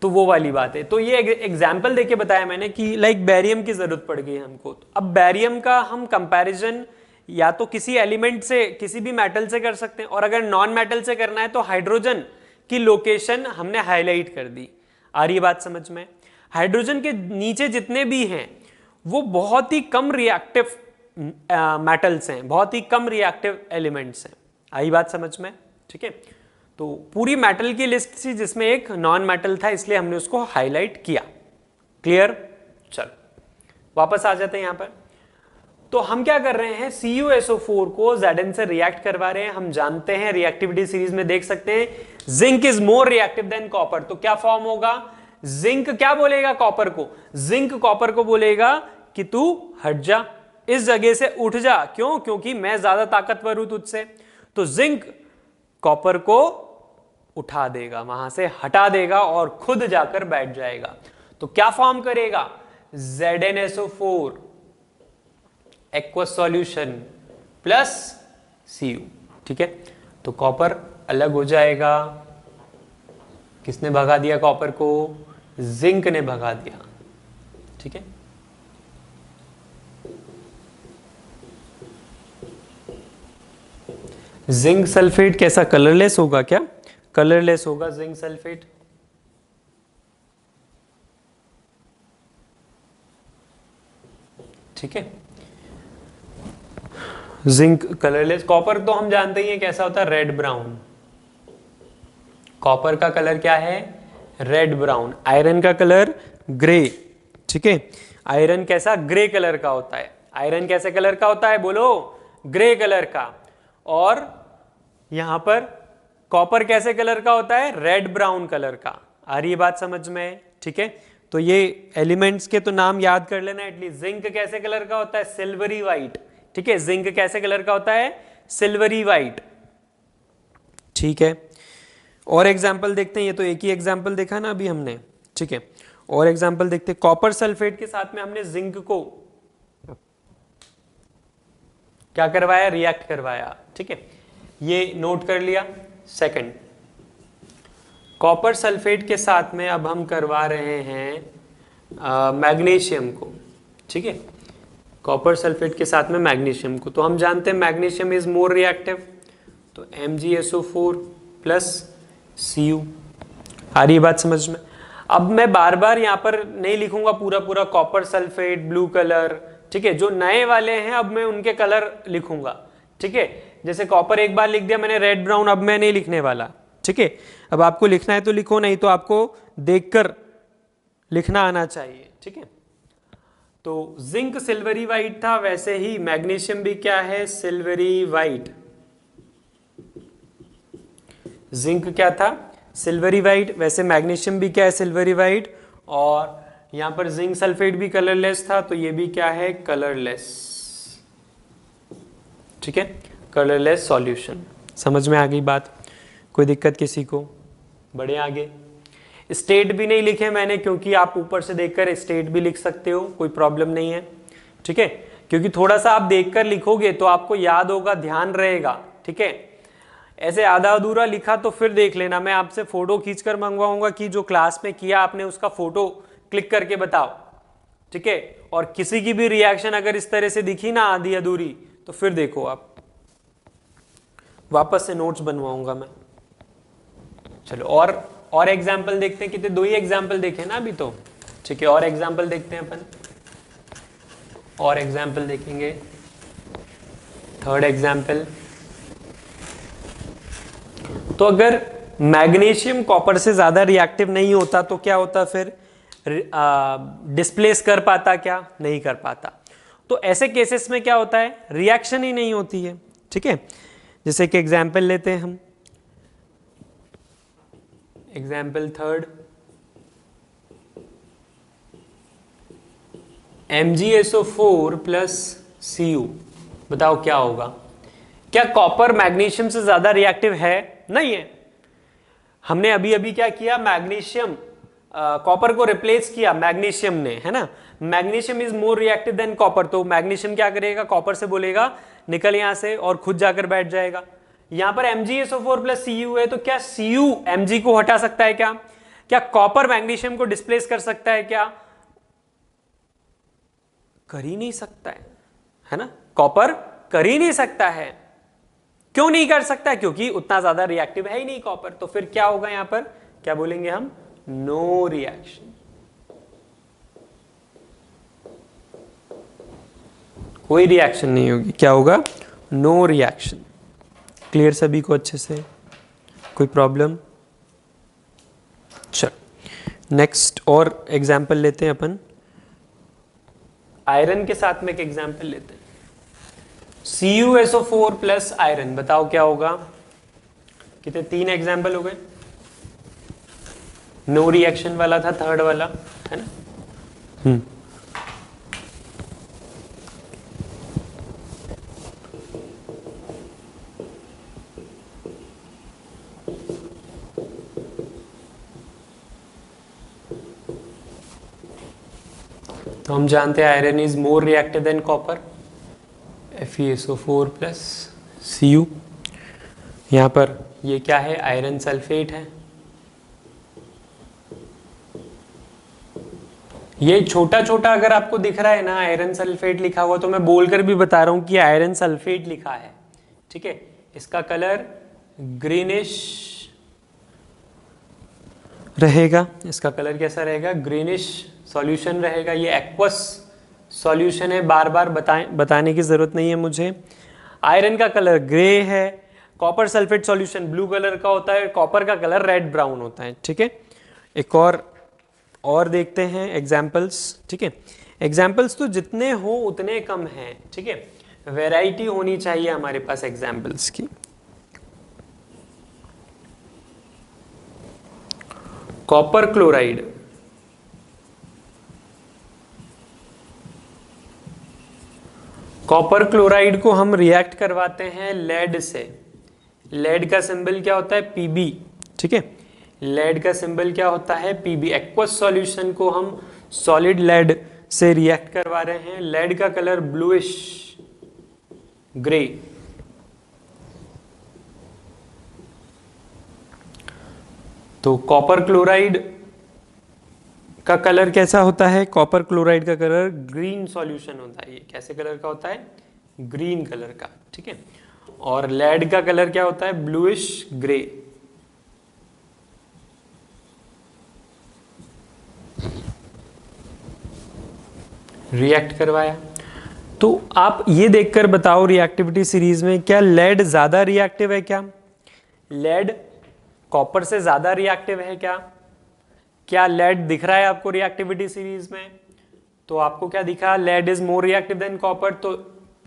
तो वो वाली बात है। तो ये एग्जाम्पल देके बताया मैंने कि लाइक बैरियम की जरूरत पड़ गई हमको। तो अब बैरियम का हम कंपैरिजन या तो किसी एलिमेंट से, किसी भी मेटल से कर सकते हैं, और अगर नॉन मेटल से करना है तो हाइड्रोजन की लोकेशन हमने हाईलाइट कर दी। आ रही बात समझ में। हाइड्रोजन के नीचे जितने भी हैं वो बहुत ही कम रिएक्टिव मेटल्स हैं, बहुत ही कम रिएक्टिव एलिमेंट्स हैं। आई बात समझ में, ठीक है। तो पूरी मेटल की लिस्ट थी जिसमें एक नॉन मेटल था, इसलिए हमने उसको हाईलाइट किया। क्लियर। चल वापस आ जाते हैं यहां पर। तो हम क्या कर रहे हैं, CuSO4 को Zn से रिएक्ट करवा रहे हैं। हम जानते हैं, रिएक्टिविटी सीरीज में देख सकते हैं, zinc is more reactive than copper. तो क्या फॉर्म होगा, जिंक क्या बोलेगा कॉपर को, जिंक कॉपर को बोलेगा कि तू हट जा, इस जगह से उठ जा। क्यों, क्योंकि मैं ज्यादा ताकतवर हूं तुझसे। तो जिंक कॉपर को उठा देगा, वहां से हटा देगा और खुद जाकर बैठ जाएगा। तो क्या फॉर्म करेगा, ZnSO4 aqueous solution plus Cu, ठीक है। तो कॉपर अलग हो जाएगा। किसने भगा दिया कॉपर को, जिंक ने भगा दिया, ठीक है। जिंक सल्फेट कैसा, कलरलेस होगा क्या, कलरलेस होगा जिंक सल्फेट। ठीक है, जिंक कलरलेस। कॉपर तो हम जानते ही हैं कैसा होता है, रेड ब्राउन। कॉपर का कलर क्या है, रेड ब्राउन। आयरन का कलर ग्रे, ठीक है। आयरन कैसा, ग्रे कलर का होता है। आयरन कैसे कलर का होता है, बोलो, ग्रे कलर का। और यहां पर कॉपर कैसे कलर का होता है, रेड ब्राउन कलर का। आ रही है बात समझ में, ठीक है। तो ये एलिमेंट्स के तो नाम याद कर लेना एटलीस्ट। जिंक कैसे कलर का होता है, सिल्वरी व्हाइट, ठीक है। जिंक कैसे कलर का होता है, सिल्वरी व्हाइट, ठीक है। और एग्जाम्पल देखते हैं, ये तो एक ही एग्जाम्पल देखा ना अभी हमने, ठीक है। और एग्जाम्पल देखते हैं, कॉपर सल्फेट के साथ में हमने जिंक को क्या करवाया, रिएक्ट करवाया, ठीक है। ये नोट कर लिया। सेकंड, कॉपर सल्फेट के साथ में अब हम करवा रहे हैं मैग्नीशियम को, ठीक है। कॉपर सल्फेट के साथ में मैग्नीशियम को, तो हम जानते हैं मैग्नीशियम इज मोर रिएक्टिव, तो MgSO4 प्लस Cu। आ रही बात समझ में। अब मैं बार बार यहां पर नहीं लिखूंगा पूरा पूरा कॉपर सल्फेट ब्लू कलर, ठीक है। जो नए वाले हैं अब मैं उनके कलर लिखूंगा, ठीक है। जैसे कॉपर एक बार लिख दिया मैंने रेड ब्राउन, अब मैं नहीं लिखने वाला, ठीक है। अब आपको लिखना है तो लिखो, नहीं तो आपको देखकर लिखना आना चाहिए, ठीक है। तो जिंक सिल्वरी व्हाइट था, वैसे ही मैग्नीशियम भी क्या है, सिल्वरी व्हाइट। जिंक क्या था, सिल्वरी व्हाइट, वैसे मैग्नीशियम भी क्या है, सिल्वरी व्हाइट। और यहां पर जिंक सल्फेट भी कलरलेस था, तो ये भी क्या है, कलरलेस। ठीक है, कलरलेस सॉल्यूशन। समझ में आ गई बात? कोई दिक्कत किसी को? बढ़े आगे। स्टेट भी नहीं लिखे मैंने क्योंकि आप ऊपर से देखकर स्टेट भी लिख सकते हो, कोई प्रॉब्लम नहीं है, ठीक है, क्योंकि थोड़ा सा आप देखकर लिखोगे तो आपको याद होगा, ध्यान रहेगा, ठीक है। ऐसे आधा अधूरा लिखा तो फिर देख लेना, मैं आपसे फोटो खींचकर मंगवाऊंगा कि जो क्लास में किया आपने उसका फोटो क्लिक करके बताओ, ठीक है। और किसी की भी रिएक्शन अगर इस तरह से दिखी ना आधी अधूरी, तो फिर देखो आप, वापस से नोट्स बनवाऊंगा मैं। चलो और एग्जाम्पल देखते हैं, कितने, 2 ही एग्जाम्पल देखे ना अभी तो, ठीक है। और एग्जाम्पल देखते हैं अपन, और एग्जाम्पल देखेंगे। थर्ड एग्जाम्पल, तो अगर मैग्नीशियम कॉपर से ज्यादा रिएक्टिव नहीं होता तो क्या होता फिर? डिस्प्लेस कर पाता क्या? नहीं कर पाता। तो ऐसे केसेस में क्या होता है? रिएक्शन ही नहीं होती है, ठीक है। जैसे कि एग्जाम्पल लेते हैं हम, example third, MgSO4 plus Cu। बताओ क्या होगा? क्या कॉपर मैग्नीशियम से ज्यादा रिएक्टिव है? नहीं है। हमने अभी अभी क्या किया, मैग्नीशियम कॉपर को रिप्लेस किया मैग्नीशियम ने, है ना। Magnesium is more reactive than copper, तो मैग्नीशियम क्या करेगा, कॉपर से बोलेगा निकल यहां से, और खुद जाकर बैठ जाएगा। यहां पर MgSO4 प्लस Cu है, तो क्या Cu Mg को हटा सकता है क्या? क्या कॉपर मैग्नीशियम को डिस्प्लेस कर सकता है क्या? कर ही नहीं सकता है ना। कॉपर कर ही नहीं सकता है। क्यों नहीं कर सकता? क्योंकि उतना ज्यादा रिएक्टिव है ही नहीं कॉपर। तो फिर क्या होगा यहां पर, क्या बोलेंगे हम? No reaction. कोई रिएक्शन नहीं होगी। क्या होगा? No reaction. क्लियर सभी को अच्छे से? कोई प्रॉब्लम? चल नेक्स्ट और एग्जाम्पल लेते हैं अपन। आयरन के साथ में एक एग्जाम्पल लेते हैं, CuSO4 प्लस आयरन। बताओ क्या होगा? कितने? 3 एग्जाम्पल हो गए। नो रिएक्शन वाला था थर्ड वाला, है ना। तो हम जानते हैं iron is more reactive than copper, FeSO4 plus Cu। यहां पर ये क्या है? आयरन सल्फेट है। ये छोटा छोटा अगर आपको दिख रहा है ना आयरन सल्फेट लिखा हुआ, तो मैं बोलकर भी बता रहा हूं कि आयरन सल्फेट लिखा है, ठीक है। इसका कलर ग्रीनिश रहेगा। इसका कलर कैसा रहेगा? ग्रीनिश सॉल्यूशन रहेगा। ये एक्वस सॉल्यूशन है, बार बार बताने की जरूरत नहीं है मुझे। आयरन का कलर ग्रे है, copper sulphate solution blue colour का होता है, कॉपर का कलर रेड ब्राउन होता है, ठीक है। एक और देखते हैं एग्जाम्पल्स, ठीक है। एग्जाम्पल्स तो जितने हो उतने कम हैं, ठीक है। वैरायटी होनी चाहिए हमारे पास एग्जाम्पल्स की। कॉपर क्लोराइड, कॉपर क्लोराइड को हम रिएक्ट करवाते हैं लेड से। लेड का सिंबल क्या होता है? Pb, ठीक है। लेड का सिंबल क्या होता है? Pb। एक्वस सॉल्यूशन को हम सॉलिड लेड से रिएक्ट करवा रहे हैं। लेड का कलर ब्लूइश ग्रे। तो कॉपर क्लोराइड का कलर कैसा होता है? कॉपर क्लोराइड का कलर ग्रीन सॉल्यूशन होता है। ये कैसे कलर का होता है? ग्रीन कलर का, ठीक है। और लेड का कलर क्या होता है? Bluish grey. रिएक्ट करवाया, तो आप ये देखकर बताओ रिएक्टिविटी सीरीज में क्या लेड ज्यादा रिएक्टिव है? क्या लेड कॉपर से ज्यादा रिएक्टिव है? क्या लेड दिख रहा है आपको रिएक्टिविटी सीरीज में? तो आपको क्या दिखा? Lead is more reactive than copper, तो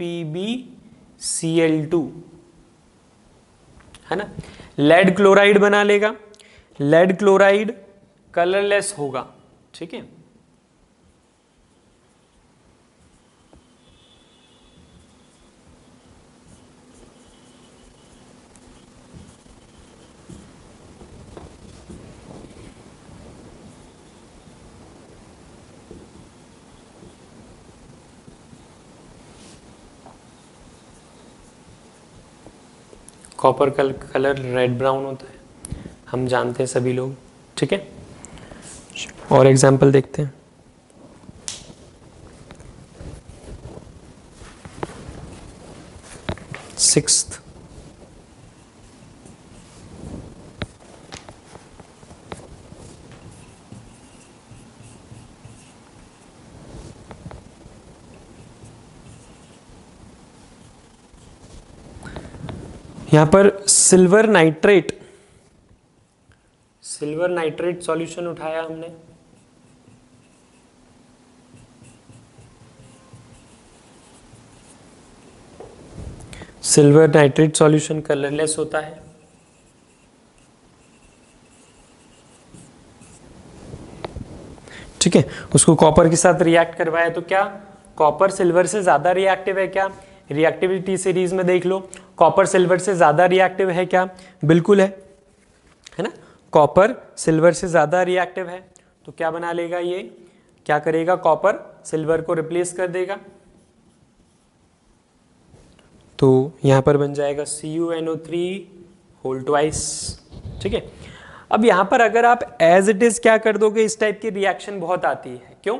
PbCl2, है ना। लेड क्लोराइड बना लेगा। लेड क्लोराइड कलरलेस होगा, ठीक है। कॉपर कलर रेड ब्राउन होता है, हम जानते हैं सभी लोग, ठीक है। और एग्जाम्पल देखते हैं। सिक्स्थ, यहां पर सिल्वर नाइट्रेट सॉल्यूशन उठाया हमने। सिल्वर नाइट्रेट सॉल्यूशन कलरलेस होता है। ठीक है, उसको कॉपर के साथ रिएक्ट करवाया तो क्या कॉपर सिल्वर से ज्यादा रिएक्टिव है क्या? रिएक्टिविटी सीरीज में देख लो, कॉपर सिल्वर से ज्यादा रिएक्टिव है क्या? बिल्कुल है ना। कॉपर सिल्वर से ज्यादा रिएक्टिव है तो क्या बना लेगा, ये क्या करेगा, कॉपर सिल्वर को रिप्लेस कर देगा। तो यहां पर बन जाएगा CuNO3 होल ट्वाइस। ठीक है, अब यहां पर अगर आप एज इट इज क्या कर दोगे, इस टाइप की रिएक्शन बहुत आती है। क्यों?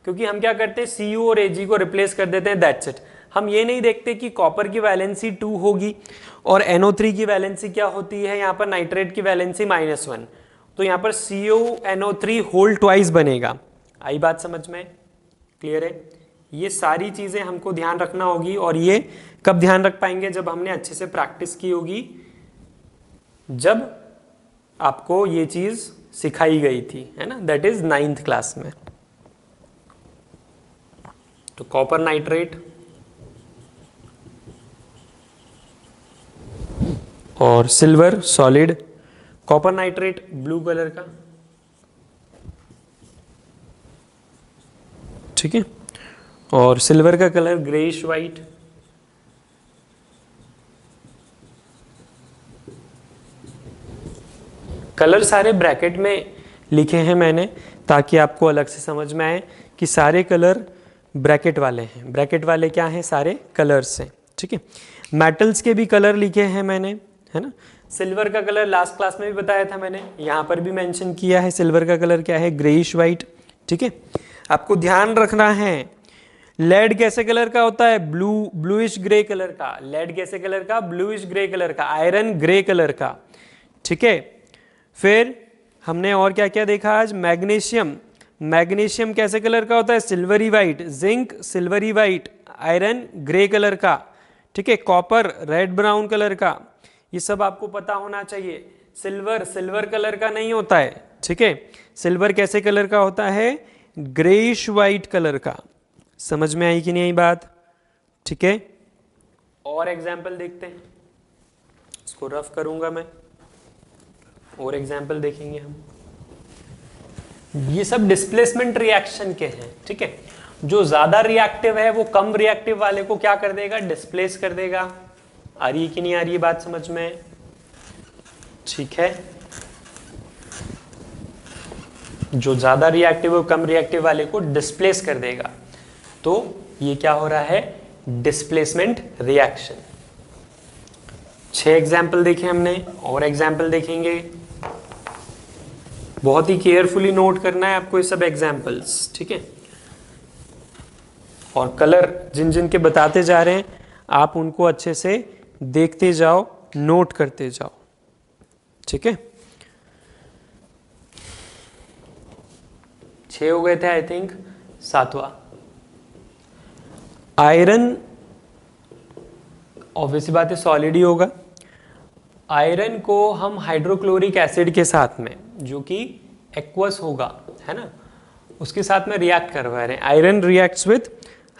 क्योंकि हम क्या करते हैं, Cu और Ag को रिप्लेस कर देते हैं, दैट्स इट। हम ये नहीं देखते कि कॉपर की वैलेंसी 2 होगी और NO3 की वैलेंसी क्या होती है, यहाँ पर नाइट्रेट की वैलेंसी -1, तो यहाँ पर CuNO3 होल ट्वाइस बनेगा। आई बात समझ में? क्लियर है? ये सारी चीजें हमको ध्यान रखना होगी, और ये कब ध्यान रख पाएंगे, जब हमने अच्छे से प्रैक्टिस की होगी, जब आपको ये चीज सिखाई गई थी, है ना, दैट इज 9th क्लास में। तो कॉपर नाइट्रेट और silver solid, copper nitrate blue colour का, ठीक है, और सिल्वर का कलर ग्रेइश वाइट। कलर सारे ब्रैकेट में लिखे हैं मैंने, ताकि आपको अलग से समझ में आए कि सारे कलर ब्रैकेट वाले हैं। ब्रैकेट वाले क्या हैं, सारे कलर्स हैं। ठीक है, मेटल्स के भी कलर लिखे हैं मैंने, है ना। सिल्वर का कलर लास्ट क्लास में भी बताया था मैंने, यहाँ पर भी मेंशन किया है। सिल्वर का कलर क्या है, ग्रेइश वाइट। ठीक है, आपको ध्यान रखना है, लेड कैसे कलर का होता है, ब्लूइश ग्रे कलर का। लेड कैसे कलर का, ब्लूइश ग्रे कलर का। आयरन ग्रे कलर का। ठीक है, फिर हमने और क्या क्या देखा आज, मैग्नीशियम कैसे कलर का होता है, silvery white. Zinc silvery white. Iron grey colour का। ठीक है, कॉपर रेड ब्राउन कलर का। ये सब आपको पता होना चाहिए। सिल्वर कलर का नहीं होता है। ठीक है, सिल्वर कैसे कलर का होता है, ग्रेइश वाइट कलर का। समझ में आई कि नहीं आई बात? ठीक है, और एग्जाम्पल देखते हैं, इसको रफ करूंगा मैं, और एग्जाम्पल देखेंगे हम। ये सब डिस्प्लेसमेंट रिएक्शन के हैं। ठीक है, जो ज्यादा रिएक्टिव है वो कम रिएक्टिव वाले को क्या कर देगा, डिस्प्लेस कर देगा। आ रही है कि नहीं आ रही है बात समझ में? ठीक है, जो ज्यादा रिएक्टिव है कम रिएक्टिव वाले को डिस्प्लेस कर देगा। तो ये क्या हो रहा है, डिस्प्लेसमेंट रिएक्शन। 6 एग्जाम्पल देखे हमने, और एग्जाम्पल देखेंगे। बहुत ही केयरफुली नोट करना है आपको ये सब एग्जाम्पल्स। ठीक है, और कलर जिन जिन के बताते जा रहे हैं आप उनको अच्छे से देखते जाओ, नोट करते जाओ। ठीक है, 6 हो गए थे आई थिंक। 7वां, आयरन, ऑब्वियसली बात है सॉलिड ही होगा। आयरन को हम हाइड्रोक्लोरिक एसिड के साथ में, जो कि एक्वस होगा, है ना, उसके साथ में रिएक्ट करवा रहे हैं। Iron reacts with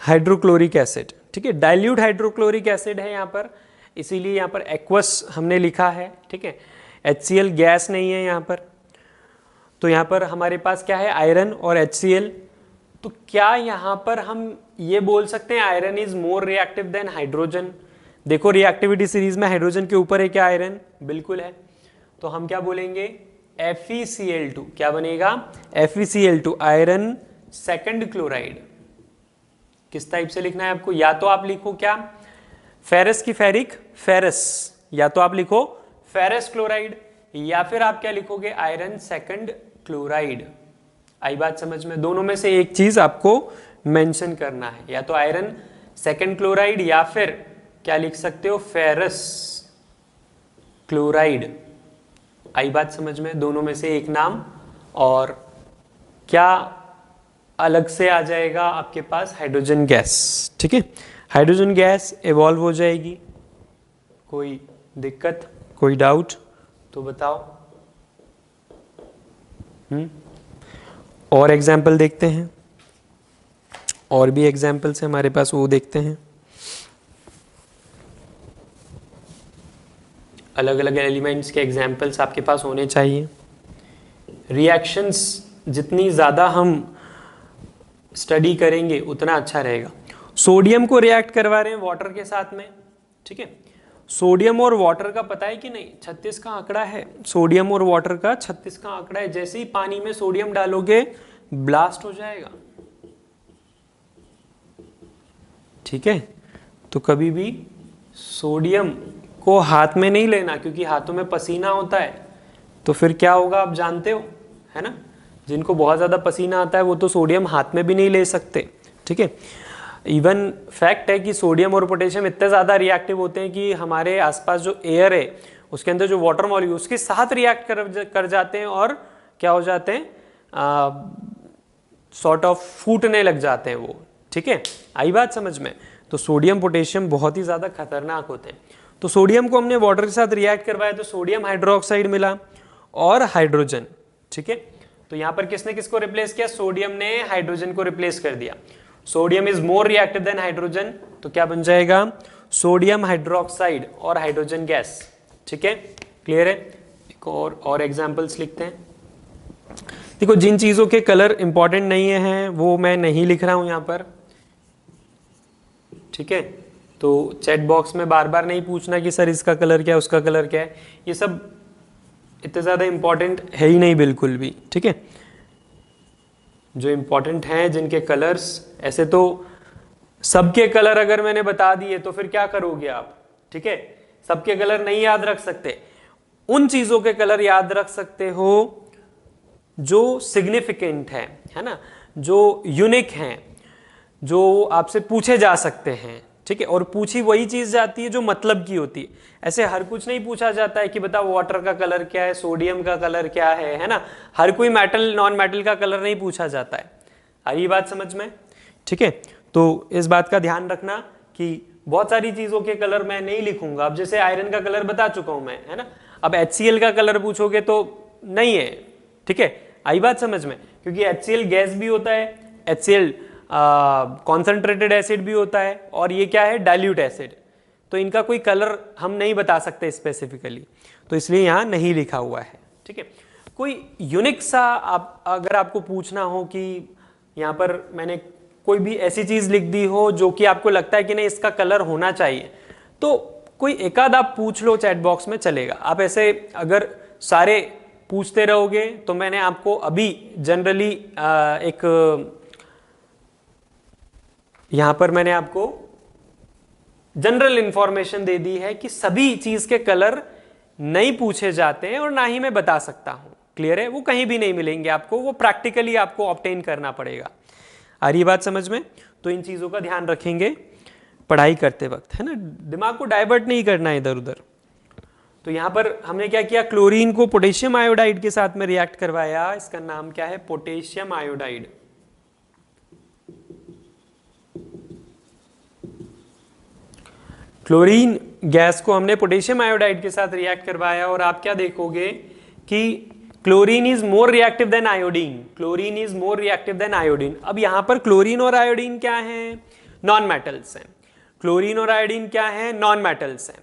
hydrochloric acid. ठीक है, डाइल्यूट हाइड्रोक्लोरिक एसिड है यहाँ पर, इसीलिए यहाँ पर एक्वस हमने लिखा है। ठीक है, HCl गैस नहीं है यहाँ पर। तो यहाँ पर हमारे पास क्या है, आयरन और HCl। तो क्या यहाँ पर हम ये बोल सकते हैं iron is more reactive then hydrogen? देखो रिएक्टिविटी सीरीज में हाइड्रोजन के ऊपर है क्या आयरन? बिल्कुल है। तो हम क्या बोलेंगे, FeCl2। क्या बनेगा, FeCl2, आयरन सेकंड क्लोराइड। किस टाइप से लिखना है आपको, या तो आप लिखो क्या, फेरस की फेरिक, फेरस, या तो आप लिखो फेरस क्लोराइड या फिर आप क्या लिखोगे आयरन सेकंड क्लोराइड। आई बात समझ में? दोनों में से एक चीज आपको मेंशन करना है, या तो आयरन सेकंड क्लोराइड या फिर क्या लिख सकते हो फेरस क्लोराइड। आई बात समझ में? दोनों में से एक नाम, और क्या अलग से आ जाएगा आपके पास हाइड्रोजन गैस। ठीक है, हाइड्रोजन गैस इवॉल्व हो जाएगी। कोई दिक्कत, कोई डाउट तो बताओ। और एग्जाम्पल देखते हैं, और भी एग्जाम्पल्स हैं हमारे पास, वो देखते हैं। अलग अलग एलिमेंट्स के एग्जाम्पल्स आपके पास होने चाहिए। रिएक्शंस जितनी ज़्यादा हम स्टडी करेंगे उतना अच्छा रहेगा। सोडियम को रिएक्ट करवा रहे हैं वाटर के साथ में, ठीक है। सोडियम और वाटर का पता है कि नहीं, 36 का आंकड़ा है। सोडियम और वाटर का 36 का आंकड़ा है। जैसे ही पानी में सोडियम डालोगे ब्लास्ट हो जाएगा, ठीक है। तो कभी भी सोडियम को हाथ में नहीं लेना, क्योंकि हाथों में पसीना होता है। तो फिर क्या होगा आप जानते हो, है ना। जिनको बहुत ज़्यादा पसीना आता है वो तो सोडियम हाथ में भी नहीं ले सकते, ठीक है। इवन फैक्ट है कि सोडियम और पोटेशियम इतने ज़्यादा रिएक्टिव होते हैं कि हमारे आसपास जो एयर है उसके अंदर जो वाटर मॉलिक्यूल उसके साथ रिएक्ट कर जाते हैं और क्या हो जाते हैं, सॉर्ट ऑफ फूटने लग जाते हैं वो, ठीक है। आई बात समझ में? तो सोडियम पोटेशियम बहुत ही ज़्यादा खतरनाक होते हैं। तो सोडियम को हमने वाटर के साथ रिएक्ट करवाया तो सोडियम हाइड्रोक्साइड मिला और हाइड्रोजन, ठीक है। तो यहाँ पर किसने किसको रिप्लेस किया, सोडियम ने हाइड्रोजन को रिप्लेस कर दिया। Sodium is more reactive then hydrogen, तो क्या बन जाएगा, सोडियम हाइड्रोक्साइड और हाइड्रोजन गैस, ठीक है। क्लियर है? एक और एग्जांपल्स लिखते हैं। देखो, जिन चीजों के कलर इंपॉर्टेंट नहीं है वो मैं नहीं लिख रहा हूं यहां पर, ठीक है। तो चैट बॉक्स में बार बार नहीं पूछना कि सर इसका कलर क्या है, उसका कलर क्या है, ये सब इतने ज़्यादा इंपॉर्टेंट है ही नहीं बिल्कुल भी, ठीक है। जो इंपॉर्टेंट हैं जिनके कलर्स, ऐसे तो सबके कलर अगर मैंने बता दिए तो फिर क्या करोगे आप, ठीक है। सबके कलर नहीं याद रख सकते, उन चीज़ों के कलर याद रख सकते हो जो सिग्निफिकेंट है ना, जो यूनिक हैं, जो आपसे पूछे जा सकते हैं, ठीक है। और पूछी वही चीज जाती है जो मतलब की होती है। ऐसे हर कुछ नहीं पूछा जाता है कि बताओ वाटर का कलर क्या है, सोडियम का कलर क्या है ना। हर कोई मेटल नॉन मेटल का कलर नहीं पूछा जाता है। आ रही बात समझ में, ठीक है। तो इस बात का ध्यान रखना कि बहुत सारी चीजों के कलर मैं नहीं लिखूंगा। अब जैसे आयरन का कलर बता चुका हूं मैं, है ना। अब HCl का कलर पूछोगे तो नहीं है, ठीक है। आई बात समझ में, क्योंकि HCl गैस भी होता है, HCl कॉन्सेंट्रेटेड एसिड भी होता है, और ये क्या है, डाइल्यूट एसिड। तो इनका कोई कलर हम नहीं बता सकते स्पेसिफिकली, तो इसलिए यहाँ नहीं लिखा हुआ है, ठीक है। कोई यूनिक सा आप अगर आपको पूछना हो कि यहाँ पर मैंने कोई भी ऐसी चीज लिख दी हो जो कि आपको लगता है कि नहीं इसका कलर होना चाहिए, तो कोई एक आध आप पूछ लो चैट बॉक्स में, चलेगा। आप ऐसे अगर सारे पूछते रहोगे तो मैंने आपको अभी जनरली एक यहां पर मैंने आपको जनरल इंफॉर्मेशन दे दी है कि सभी चीज के कलर नहीं पूछे जाते हैं और ना ही मैं बता सकता हूं। क्लियर है? वो कहीं भी नहीं मिलेंगे आपको, वो प्रैक्टिकली आपको ऑब्टेन करना पड़ेगा। आ रही बात समझ में? तो इन चीजों का ध्यान रखेंगे पढ़ाई करते वक्त, है ना। दिमाग को डाइवर्ट नहीं करना इधर उधर। तो यहां पर हमने क्या किया, क्लोरीन को पोटेशियम आयोडाइड के साथ में रिएक्ट करवाया। इसका नाम क्या है, पोटेशियम आयोडाइड। क्लोरीन गैस को हमने पोटेशियम आयोडाइड के साथ रिएक्ट करवाया, और आप क्या देखोगे कि chlorine is more reactive then iodine. Chlorine is more reactive then iodine. अब यहां पर क्लोरीन और आयोडीन क्या है, नॉन मेटल्स हैं। क्लोरीन और आयोडीन क्या है, नॉन मेटल्स हैं।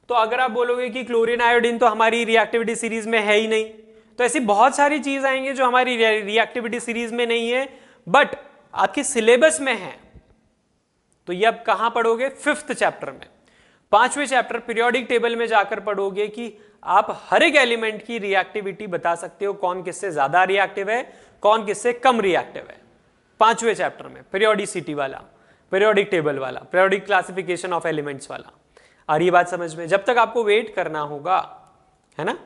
तो अगर आप बोलोगे कि क्लोरीन आयोडीन तो हमारी रिएक्टिविटी सीरीज में है ही नहीं, तो ऐसी बहुत सारी चीज आएंगे जो हमारी रिएक्टिविटी सीरीज में नहीं है बट आपके सिलेबस में है। तो ये अब कहां पढ़ोगे, 5th चैप्टर में, 5वें चैप्टर पीरियोडिक टेबल में जाकर पढ़ोगे कि आप हर एक एलिमेंट की रिएक्टिविटी बता सकते हो, कौन किससे ज्यादा रिएक्टिव है, कौन किससे कम रिएक्टिव है। 5वें चैप्टर में पीरियोडिसिटी वाला, पीरियोडिक टेबल वाला, पीरियोडिक क्लासिफिकेशन ऑफ एलिमेंट्स वाला। आ रही है बात समझ में? जब तक आपको वेट करना होगा, है ना।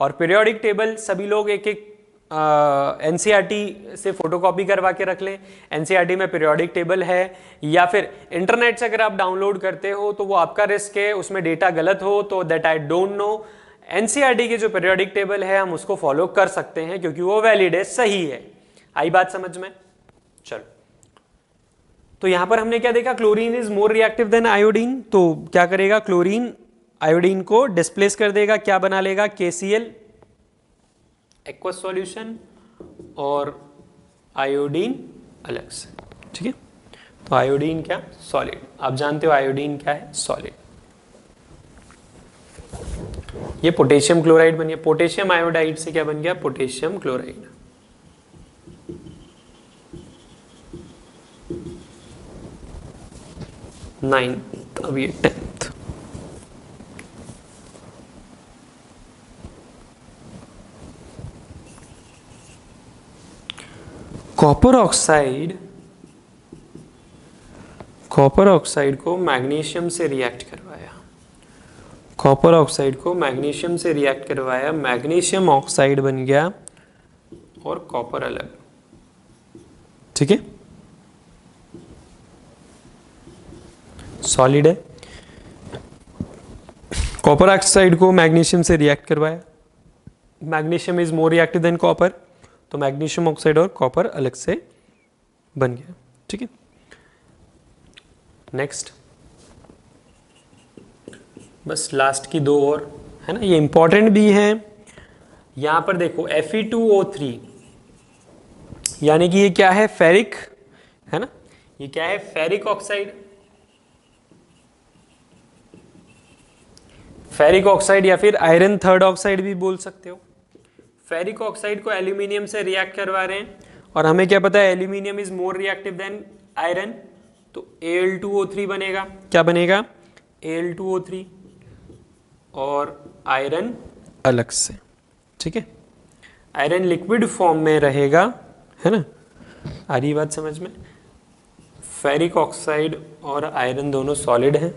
और पीरियोडिक टेबल सभी लोग एक एक एनसीईआरटी से फोटोकॉपी करवा के रख लें। एनसीईआरटी में पीरियोडिक टेबल है, या फिर इंटरनेट से अगर आप डाउनलोड करते हो तो वो आपका रिस्क है, उसमें डेटा गलत हो तो that I don't know. NCERT की जो पीरियोडिक टेबल है हम उसको फॉलो कर सकते हैं क्योंकि वो वैलिड है, सही है। आई बात समझ में? चलो, तो यहां पर हमने क्या देखा, chlorine is more reactive then iodine. तो क्या करेगा, क्लोरीन आयोडीन को डिस्प्लेस कर देगा, क्या बना लेगा, KCl एक्वस सॉल्यूशन, और आयोडीन अलग से। ठीक है, तो आयोडीन क्या, सॉलिड। आप जानते हो आयोडीन क्या है, सॉलिड। ये पोटेशियम क्लोराइड बन गया, पोटेशियम आयोडाइड से क्या बन गया, पोटेशियम क्लोराइड। नाइन्थ, अब ये 10th। Copper oxide, copper oxide को मैग्नीशियम से रिएक्ट करवाया, कॉपर ऑक्साइड को मैग्नीशियम से रिएक्ट करवाया, मैग्नीशियम ऑक्साइड बन गया और कॉपर अलग। ठीक है, सॉलिड है। कॉपर ऑक्साइड को मैग्नीशियम से रिएक्ट करवाया, magnesium is more reactive than copper, तो मैग्नीशियम ऑक्साइड और कॉपर अलग से बन गया। ठीक है, नेक्स्ट, बस लास्ट की दो और है ना, ये इंपॉर्टेंट भी है। यहां पर देखो Fe2O3, यानी कि ये क्या है, फेरिक, है ना, ये क्या है, फेरिक ऑक्साइड। फेरिक ऑक्साइड या फिर आयरन थर्ड ऑक्साइड भी बोल सकते हो। फेरिक ऑक्साइड को एल्यूमिनियम से रिएक्ट करवा रहे हैं, और हमें क्या पता है, aluminium is more reactive then iron, तो Al2O3 बनेगा। क्या बनेगा, Al2O3, और आयरन अलग से। ठीक है, आयरन लिक्विड फॉर्म में रहेगा, है ना। आ रही बात समझ में? फेरिक ऑक्साइड और आयरन दोनों सॉलिड हैं।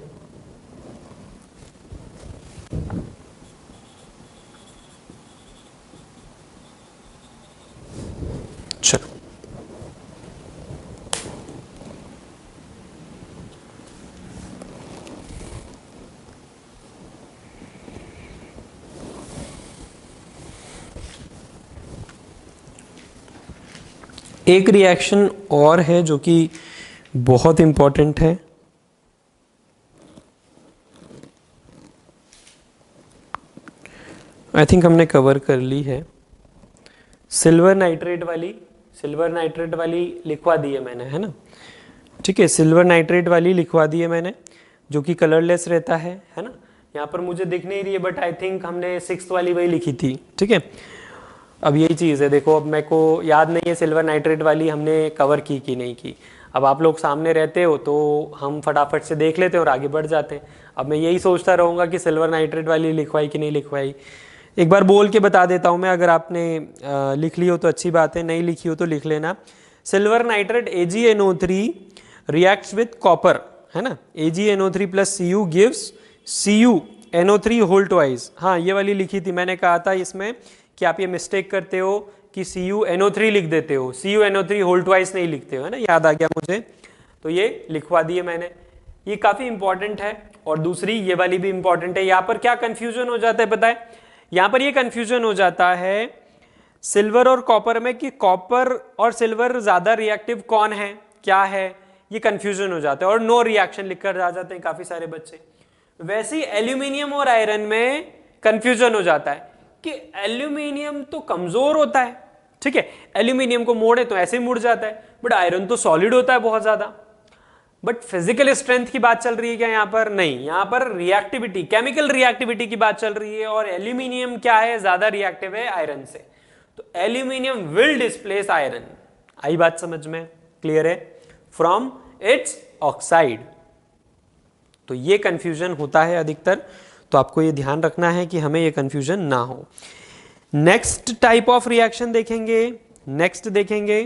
चलो, एक रिएक्शन और है जो कि बहुत इंपॉर्टेंट है। आई थिंक हमने कवर कर ली है। सिल्वर नाइट्रेट वाली, सिल्वर नाइट्रेट वाली लिखवा दी है मैंने, है ना। ठीक है, सिल्वर नाइट्रेट वाली लिखवा दी है मैंने, जो कि कलरलेस रहता है ना। यहाँ पर मुझे दिख नहीं रही है, बट आई थिंक हमने 6th वाली वही लिखी थी। ठीक है, अब यही चीज़ है, देखो अब मेरे को याद नहीं है सिल्वर नाइट्रेट वाली हमने कवर की कि नहीं की। अब आप लोग सामने रहते हो तो हम फटाफट से देख लेते हैं और आगे बढ़ जाते हैं। अब मैं यही सोचता रहूँगा कि सिल्वर नाइट्रेट वाली लिखवाई कि नहीं लिखवाई। एक बार बोल के बता देता हूँ मैं, अगर आपने लिख ली हो तो अच्छी बात है, नहीं लिखी हो तो लिख लेना। Silver nitrate AgNO3 reacts with copper, है ना। AgNO3 plus Cu gives CuNO3 whole twice. हाँ, ये वाली लिखी थी, मैंने कहा था इसमें कि आप ये मिस्टेक करते हो कि CuNO3 लिख देते हो, CuNO3 होल ट्वाइस नहीं लिखते हो, है ना। याद आ गया मुझे, तो ये लिखवा दिए मैंने। ये काफ़ी इंपॉर्टेंट है। और दूसरी ये वाली भी इंपॉर्टेंट है। यहाँ पर क्या कंफ्यूजन हो जाता है पता है, यहाँ पर ये कंफ्यूजन हो जाता है सिल्वर और कॉपर में कि कॉपर और सिल्वर ज़्यादा रिएक्टिव कौन है, क्या है, ये कंफ्यूजन हो जाता है और नो रिएक्शन लिखकर आ जाते हैं काफ़ी सारे बच्चे। वैसे ही एल्यूमिनियम और आयरन में कंफ्यूजन हो जाता है कि एल्यूमिनियम तो कमजोर होता है, ठीक है, एल्यूमिनियम को मोड़े तो ऐसे ही मुड़ जाता है, बट आयरन तो सॉलिड होता है बहुत ज्यादा। बट फिजिकल स्ट्रेंथ की बात चल रही है क्या यहाँ पर? नहीं, यहाँ पर रिएक्टिविटी, केमिकल रिएक्टिविटी की बात चल रही है। और एल्यूमिनियम क्या है, ज्यादा रिएक्टिव है आयरन से, तो एल्यूमिनियम विल डिस्प्लेस आयरन। आई बात समझ में? क्लियर है? From its oxide. तो ये कंफ्यूजन होता है अधिकतर, तो आपको ये ध्यान रखना है कि हमें ये कंफ्यूजन ना हो। नेक्स्ट टाइप ऑफ रिएक्शन देखेंगे, नेक्स्ट देखेंगे,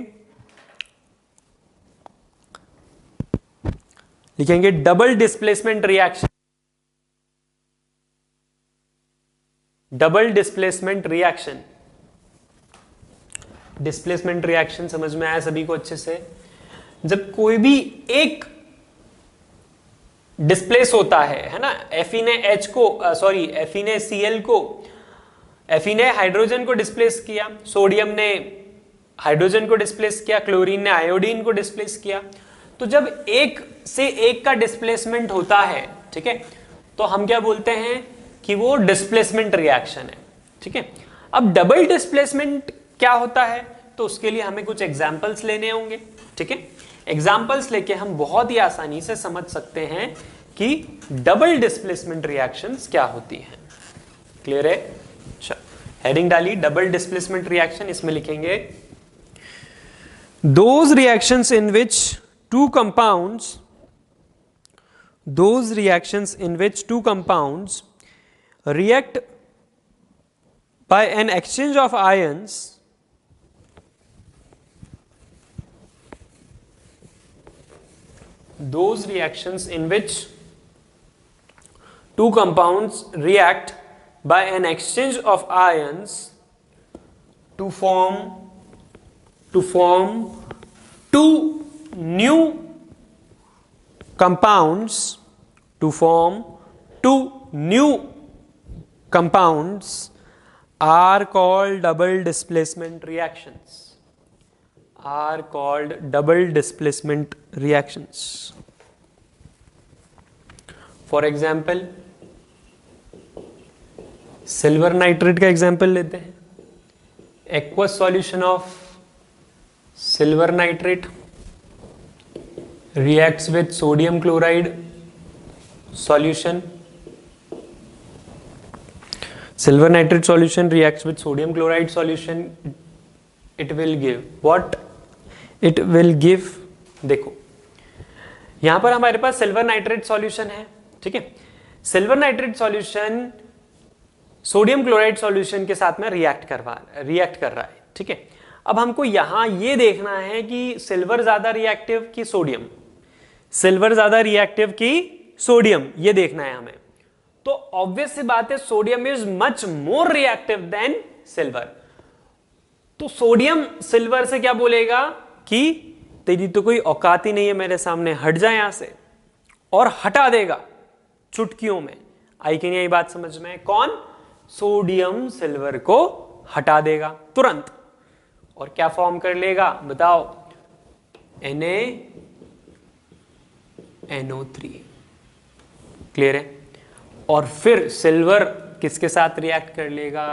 लिखेंगे double displacement reaction. Double displacement reaction. Displacement reaction समझ में आया सभी को अच्छे से? जब कोई भी एक डिस्प्लेस होता है ना, Fe ने H को Fe ने Cl को, Fe ने हाइड्रोजन को डिस्प्लेस किया, सोडियम ने हाइड्रोजन को डिस्प्लेस किया, क्लोरीन ने आयोडीन को डिस्प्लेस किया। तो जब एक से एक का डिस्प्लेसमेंट होता है, ठीक है, तो हम क्या बोलते हैं कि वो डिस्प्लेसमेंट रिएक्शन है। ठीक है, अब डबल डिस्प्लेसमेंट क्या होता है, तो उसके लिए हमें कुछ एग्जांपल्स लेने होंगे। ठीक है, एग्जांपल्स लेके हम बहुत ही आसानी से समझ सकते हैं कि डबल डिस्प्लेसमेंट रिएक्शंस क्या होती हैं। क्लियर है? हेडिंग डाली डबल डिस्प्लेसमेंट रिएक्शन, इसमें लिखेंगे those reactions in which two compounds react by an exchange of ions those reactions in which two compounds react by an exchange of ions to form two new compounds are called double displacement reactions. For example, silver nitrate का example लेते हैं। Aqueous solution of silver nitrate reacts with sodium chloride solution. Silver nitrate solution reacts with sodium chloride solution. It will give what? It will give, देखो यहां पर हमारे पास silver nitrate solution है। ठीक है, silver nitrate solution sodium chloride solution के साथ में रिएक्ट कर रहा है। ठीक है, अब हमको यहां ये देखना है कि सिल्वर ज्यादा रिएक्टिव कि सोडियम, सिल्वर ज्यादा रिएक्टिव कि सोडियम, ये देखना है हमें। तो ऑब्वियस सी बात है sodium is much more reactive then silver. तो सोडियम सिल्वर से क्या बोलेगा कि तेरी तो कोई औकात ही नहीं है मेरे सामने, हट जा यहां से, और हटा देगा चुटकियों में। आई कि नहीं आई बात समझ में? कौन? सोडियम सिल्वर को हटा देगा तुरंत, और क्या फॉर्म कर लेगा बताओ? NaNO3। क्लियर है? और फिर सिल्वर किसके साथ रिएक्ट कर लेगा?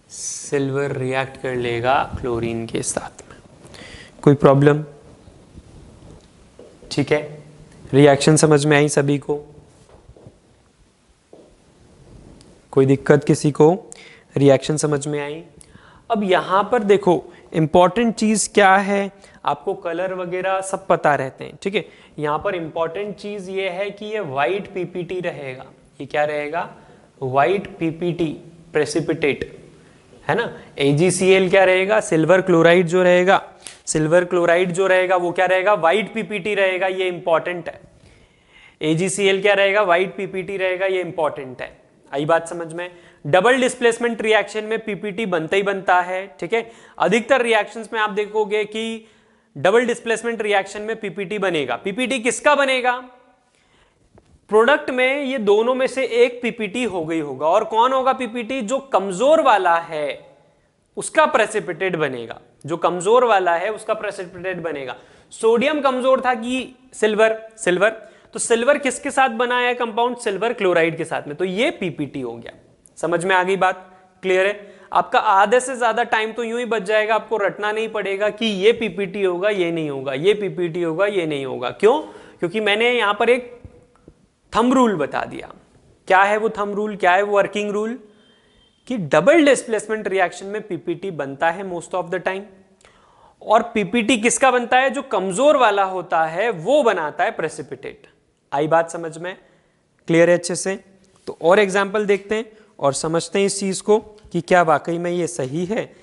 सिल्वर रिएक्ट कर लेगा क्लोरीन के साथ में। कोई प्रॉब्लम? ठीक है, रिएक्शन समझ में आई सभी को? कोई दिक्कत किसी को? रिएक्शन समझ में आई? अब यहां पर देखो इंपॉर्टेंट चीज क्या है, आपको कलर वगैरह सब पता रहते हैं। ठीक है, यहां पर इंपॉर्टेंट चीज ये है कि ये व्हाइट पीपीटी रहेगा। ये क्या रहेगा? व्हाइट पीपीटी प्रेसिपिटेट, है ना। AgCl क्या रहेगा? सिल्वर क्लोराइड जो रहेगा, सिल्वर क्लोराइड जो रहेगा वो क्या रहेगा? व्हाइट पीपीटी रहेगा। ये इंपॉर्टेंट है। AgCl क्या रहेगा? व्हाइट पीपीटी रहेगा। ये इंपॉर्टेंट है। आई बात समझ में? डबल डिस्प्लेसमेंट रिएक्शन में पीपीटी बनता ही बनता है। ठीक है, अधिकतर रिएक्शंस में आप देखोगे कि डबल डिस्प्लेसमेंट रिएक्शन में पीपीटी बनेगा। पीपीटी किसका बनेगा? प्रोडक्ट में ये दोनों में से एक पीपीटी हो गई होगा। और कौन होगा पीपीटी? जो कमजोर वाला है उसका प्रेसिपिटेट बनेगा। जो कमजोर वाला है उसका प्रेसिपिटेट बनेगा। सोडियम कमजोर था कि सिल्वर, तो सिल्वर किसके साथ बना है कंपाउंड? सिल्वर क्लोराइड के साथ में। तो ये पीपीटी हो गया। समझ में आ गई बात? क्लियर है? आपका आधे से ज्यादा टाइम तो यूं ही बच जाएगा, आपको रटना नहीं पड़ेगा कि ये पीपीटी होगा, ये नहीं होगा, ये पीपीटी होगा, ये नहीं होगा। क्यों? क्योंकि मैंने यहां पर एक थंब रूल बता दिया। क्या है वो थंब रूल? क्या है वो वर्किंग रूल? कि डबल डिस्प्लेसमेंट रिएक्शन में पीपीटी बनता है मोस्ट ऑफ द टाइम, और पीपीटी किसका बनता है? जो कमजोर वाला होता है वो बनाता है प्रेसिपिटेट। आई बात समझ में? क्लियर है अच्छे से? तो और एग्जाम्पल देखते हैं और समझते हैं इस चीज को कि क्या वाकई में ये सही है।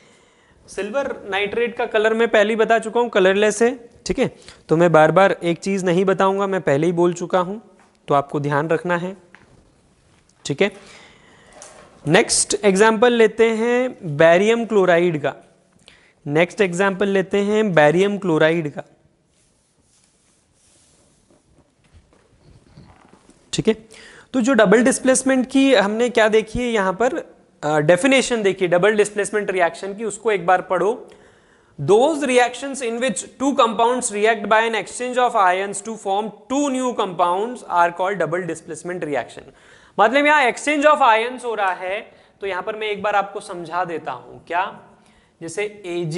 सिल्वर नाइट्रेट का कलर मैं पहले ही बता चुका हूं, कलरलेस है। ठीक है, तो मैं बार बार एक चीज नहीं बताऊंगा, मैं पहले ही बोल चुका हूं, तो आपको ध्यान रखना है। ठीक है, नेक्स्ट एग्जाम्पल लेते हैं बैरियम क्लोराइड का। नेक्स्ट एग्जाम्पल लेते हैं बैरियम क्लोराइड का। ठीक है, तो जो डबल डिस्प्लेसमेंट की हमने क्या देखी है यहां पर डेफिनेशन देखी डबल डिस्प्लेसमेंट रिएक्शन की, उसको एक बार पढ़ो। Those reactions in which two compounds react by an exchange of ions to form two new compounds are called double displacement reaction। मतलब यहां exchange of ions हो रहा है, तो यहां पर मैं एक बार आपको समझा देता हूं क्या। जैसे Ag,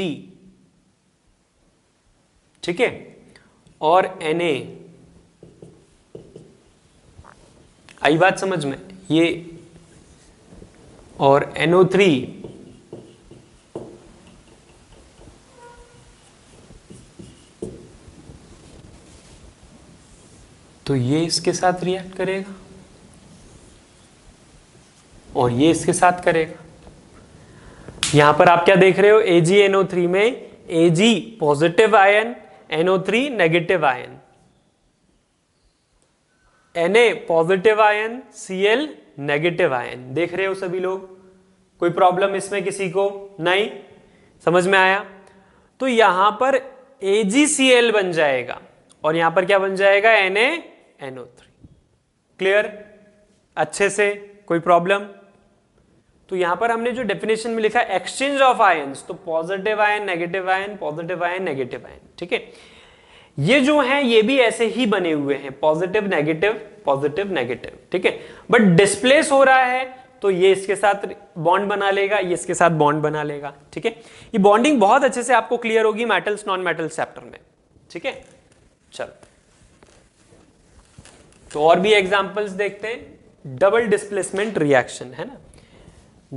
ठीक है, और Na, आई बात समझ में, ये और NO3, तो ये इसके साथ रिएक्ट करेगा और ये इसके साथ करेगा। यहां पर आप क्या देख रहे हो, AgNO3 में Ag positive ion, NO3 negative ion, Na positive ion, Cl negative ion. देख रहे हो सभी लोग, कोई प्रॉब्लम इसमें किसी को नहीं, समझ में आया। तो यहां पर AgCl बन जाएगा और यहां पर क्या बन जाएगा, NaNO3। क्लियर, अच्छे से, कोई प्रॉब्लम। तो यहां पर हमने जो डेफिनेशन में लिखा एक्सचेंज ऑफ आयंस, तो positive ion negative ion, positive ion negative ion. ठीक है, ये जो है ये भी ऐसे ही बने हुए हैं, पॉजिटिव नेगेटिव। ठीक है, बट डिस्प्लेस हो रहा है तो ये इसके साथ बॉन्ड बना लेगा, ये इसके साथ बॉन्ड बना लेगा। ठीक है, ये बॉन्डिंग बहुत अच्छे से आपको क्लियर होगी मेटल्स नॉन मेटल्स चैप्टर में। ठीक है, चलो तो और भी एग्जांपल्स देखते हैं। डबल डिस्प्लेसमेंट रिएक्शन है ना,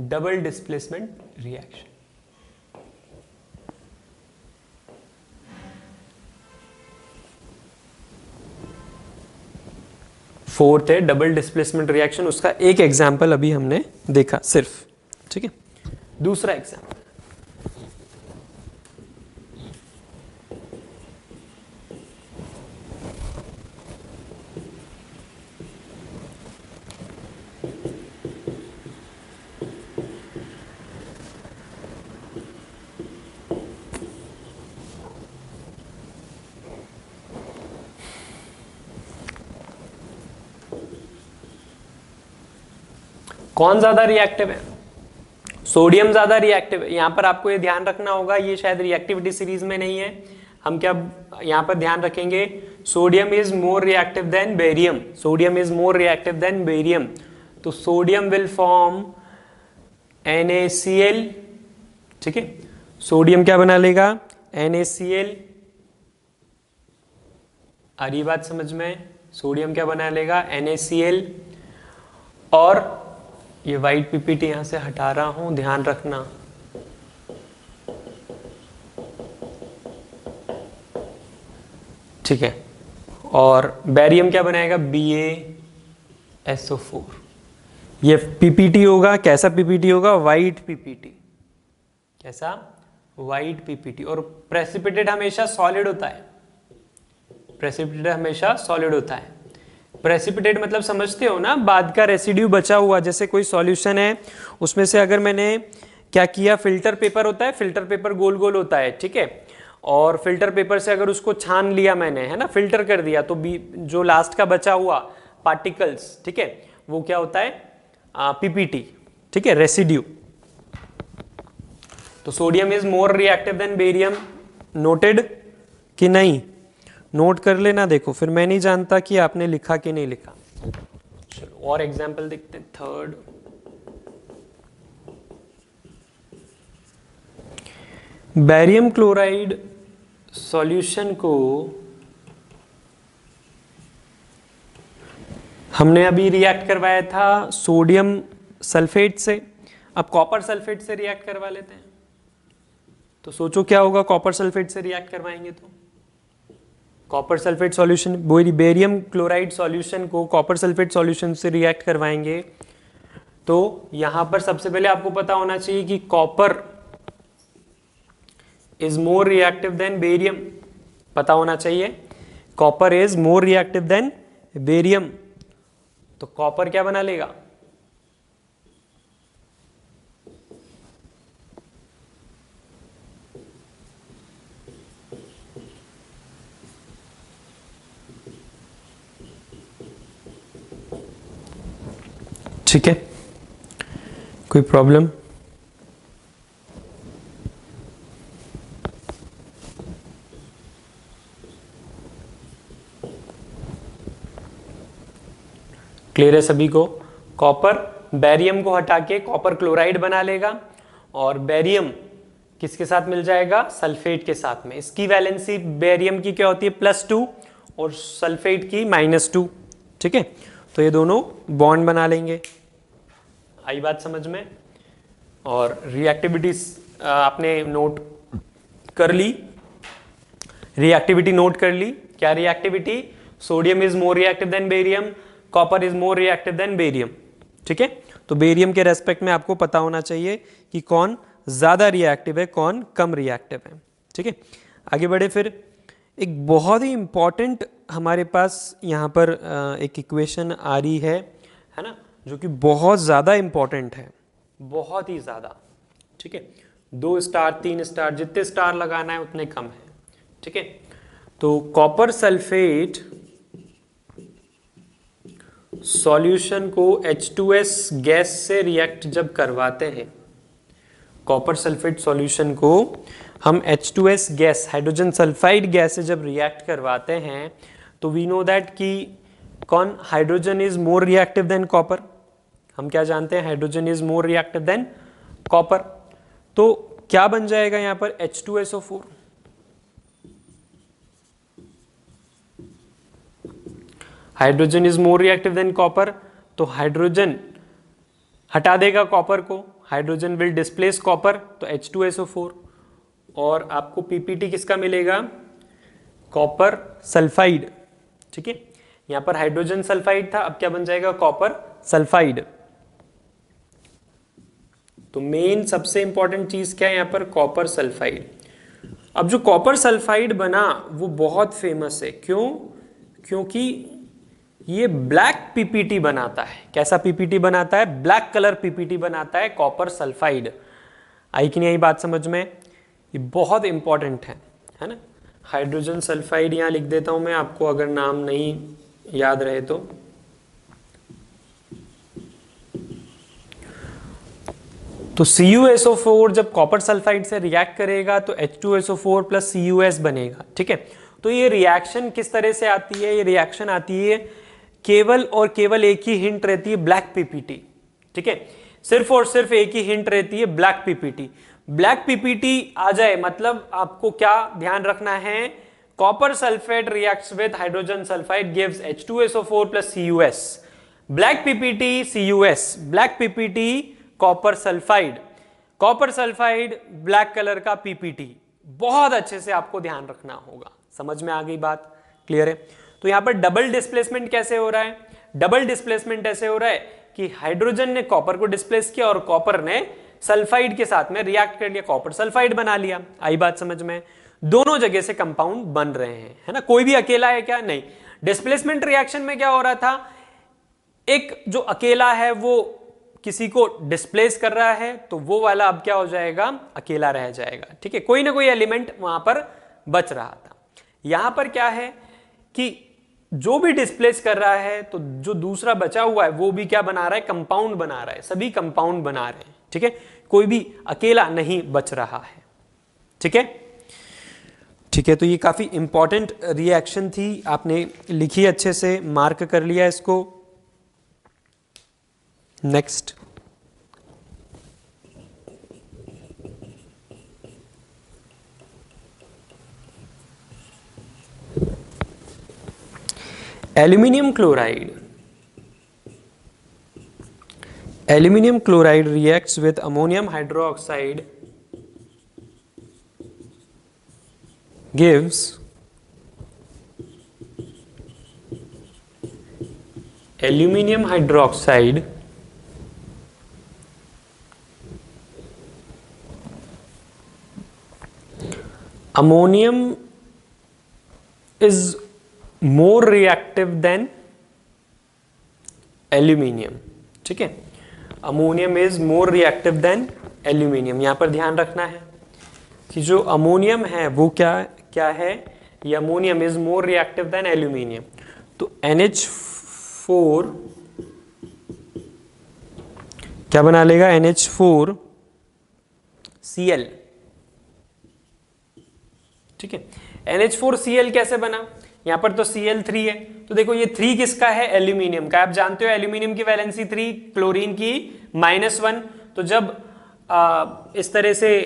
डबल डिस्प्लेसमेंट रिएक्शन। फोर्थ है डबल डिस्प्लेसमेंट रिएक्शन, उसका एक एग्जांपल अभी हमने देखा सिर्फ। ठीक है, दूसरा एग्जांपल, कौन ज्यादा रिएक्टिव है, सोडियम ज्यादा रिएक्टिव है। यहां पर आपको ये ध्यान रखना होगा, ये शायद रिएक्टिविटी सीरीज में नहीं है, हम क्या यहां पर ध्यान रखेंगे, sodium is more reactive then barium, sodium is more reactive then barium. तो सोडियम विल फॉर्म NaCl। ठीक है, सोडियम क्या बना लेगा, NaCl। आ रही बात समझ में, सोडियम क्या बना लेगा, NaCl। और ये वाइट पीपीटी यहां से हटा रहा हूं, ध्यान रखना। ठीक है, और बैरियम क्या बनाएगा, BaSO4। ये पीपीटी होगा, कैसा पीपीटी होगा, वाइट पीपीटी। कैसा, वाइट पीपीटी। और प्रेसिपिटेट हमेशा सॉलिड होता है, प्रेसिपिटेट हमेशा सॉलिड होता है। प्रेसिपिटेट मतलब समझते हो ना, बाद का रेसिड्यू बचा हुआ, जैसे कोई सॉल्यूशन है उसमें से अगर मैंने क्या किया, फिल्टर पेपर होता है, फिल्टर पेपर गोल गोल होता है। ठीक है, और फिल्टर पेपर से अगर उसको छान लिया मैंने, है ना, फिल्टर कर दिया, तो जो लास्ट का बचा हुआ पार्टिकल्स, ठीक है, वो क्या होता है, पीपीटी। ठीक है, रेसिड्यू। तो sodium is more reactive then barium, noted कि नहीं, नोट कर लेना। देखो फिर मैं नहीं जानता कि आपने लिखा कि नहीं लिखा। चलो और एग्जांपल देखते हैं। थर्ड, बैरियम क्लोराइड सॉल्यूशन को हमने अभी रिएक्ट करवाया था सोडियम सल्फेट से, अब कॉपर सल्फेट से रिएक्ट करवा लेते हैं। तो सोचो क्या होगा, कॉपर सल्फेट से रिएक्ट करवाएंगे तो copper sulphate solution, barium chloride solution को कॉपर सल्फेट सॉल्यूशन से रिएक्ट करवाएंगे। तो यहां पर सबसे पहले आपको पता होना चाहिए कि copper is more reactive then barium, पता होना चाहिए, copper is more reactive then barium. तो कॉपर क्या बना लेगा, ठीक है, कोई प्रॉब्लम? क्लियर है सभी को? कॉपर बेरियम को हटा के कॉपर क्लोराइड बना लेगा और बेरियम किसके साथ मिल जाएगा? सल्फेट के साथ में। इसकी वैलेंसी बेरियम की क्या होती है? +2 और सल्फेट की -2। ठीक है, तो ये दोनों बॉन्ड बना लेंगे। आई बात समझ में? और रिएक्टिविटी आपने नोट कर ली, रिएक्टिविटी नोट कर ली। क्या reactivity? Sodium is more reactive then barium, copper is more reactive then barium. ठीक है, तो बेरियम के रेस्पेक्ट में आपको पता होना चाहिए कि कौन ज्यादा रिएक्टिव है, कौन कम रिएक्टिव है। ठीक है, आगे बढ़े। फिर एक बहुत ही इंपॉर्टेंट हमारे पास यहाँ पर एक इक्वेशन आ रही है ना, जो कि बहुत ज़्यादा इंपॉर्टेंट है, बहुत ही ज़्यादा। ठीक है, 2 स्टार 3 स्टार जितने स्टार लगाना है उतने कम है। ठीक है, तो कॉपर सल्फेट सॉल्यूशन को H2S गैस से रिएक्ट जब करवाते हैं, कॉपर सल्फेट सॉल्यूशन को हम H2S gas, hydrogen sulphide gas से जब रिएक्ट करवाते हैं, तो वी नो दैट कि कौन? Hydrogen is more reactive than copper. हम क्या जानते हैं? Hydrogen is more reactive than copper. तो क्या बन जाएगा यहां पर? H2SO4। Hydrogen is more reactive than copper, तो हाइड्रोजन हटा देगा कॉपर को, हाइड्रोजन विल डिस्प्लेस कॉपर, तो H2SO4। और आपको पीपीटी किसका मिलेगा? Copper sulphide. ठीक है, यहां पर हाइड्रोजन सल्फाइड था, अब क्या बन जाएगा? Copper sulphide. तो मेन सबसे इंपॉर्टेंट चीज क्या है यहां पर? Copper sulphide. अब जो कॉपर सल्फाइड बना वो बहुत फेमस है। क्यों? क्योंकि ये ब्लैक पीपीटी बनाता है। कैसा पीपीटी बनाता है? ब्लैक कलर पीपीटी बनाता है कॉपर सल्फाइड। आई कि नहीं आई बात समझ में? ये बहुत इंपॉर्टेंट है ना। हाइड्रोजन सल्फाइड यहां लिख देता हूं मैं आपको, अगर नाम नहीं याद रहे तो। तो CuSO4 जब कॉपर सल्फाइड से रिएक्ट करेगा तो H2SO4 + CuS बनेगा। ठीक है, तो ये रिएक्शन किस तरह से आती है? ये रिएक्शन आती है केवल और केवल एक ही हिंट रहती है, ब्लैक पीपीटी। ठीक है, सिर्फ और सिर्फ एक ही हिंट रहती है, ब्लैक पीपीटी। ब्लैक पीपीटी आ जाए मतलब आपको क्या ध्यान रखना है? Copper sulphate reacts with hydrogen sulphide gives H2SO4 + CuS। Black PPT CuS, black PPT copper sulphide, copper sulphide black colour का पीपीटी। बहुत अच्छे से आपको ध्यान रखना होगा। समझ में आ गई बात? क्लियर है? तो यहां पर डबल डिस्प्लेसमेंट कैसे हो रहा है? डबल डिस्प्लेसमेंट ऐसे हो रहा है कि हाइड्रोजन ने कॉपर को डिस्प्लेस किया और कॉपर ने सल्फाइड के साथ में रिएक्ट कर लिया, कॉपर सल्फाइड बना लिया। आई बात समझ में? दोनों जगह से कंपाउंड बन रहे हैं, है ना। कोई भी अकेला है क्या? नहीं। डिस्प्लेसमेंट रिएक्शन में क्या हो रहा था? एक जो अकेला है वो किसी को डिस्प्लेस कर रहा है, तो वो वाला अब क्या हो जाएगा? अकेला रह जाएगा। ठीक है, कोई ना कोई एलिमेंट वहां पर बच रहा था। यहां पर क्या है कि जो भी डिस्प्लेस कर रहा है, तो जो दूसरा बचा हुआ है वो भी क्या बना रहा है? कंपाउंड बना रहा है। सभी कंपाउंड बना रहे हैं। ठीक है, कोई भी अकेला नहीं बच रहा है। ठीक है, ठीक है, तो ये काफी इंपॉर्टेंट रिएक्शन थी, आपने लिखी अच्छे से, मार्क कर लिया इसको। Next, aluminium chloride. Aluminium chloride reacts with ammonium hydroxide gives aluminum hydroxide ammonium is more reactive than aluminium। ठीक है, ammonium is more reactive then aluminium. यहां पर ध्यान रखना है कि जो अमोनियम है वो क्या क्या है? ये ammonium is more reactive then aluminium. तो NH4 क्या बना लेगा, NH4Cl। ठीक है, NH4Cl कैसे बना, यहां पर तो Cl3 है, तो देखो ये 3 किसका है, एल्यूमिनियम का। आप जानते हो एल्यूमिनियम की वैलेंसी 3, क्लोरीन की -1। तो जब इस तरह से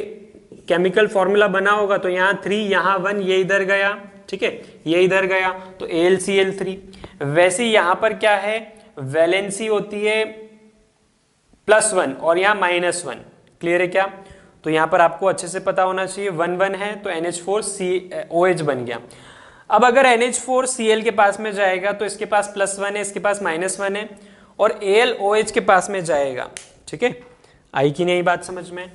केमिकल फॉर्मूला बना होगा तो यहाँ 3, यहाँ 1, ये इधर गया, ठीक है, ये इधर गया, तो AlCl3। वैसे यहाँ पर क्या है, वैलेंसी होती है +1 और यहाँ -1। क्लियर है क्या, तो यहाँ पर आपको अच्छे से पता होना चाहिए, 1 1 है तो NH4OH बन गया। अब अगर NH4Cl के पास में जाएगा तो इसके पास +1 है, इसके पास -1 है, और AlOH के पास में जाएगा। ठीक है, आई की नहीं बात समझ में।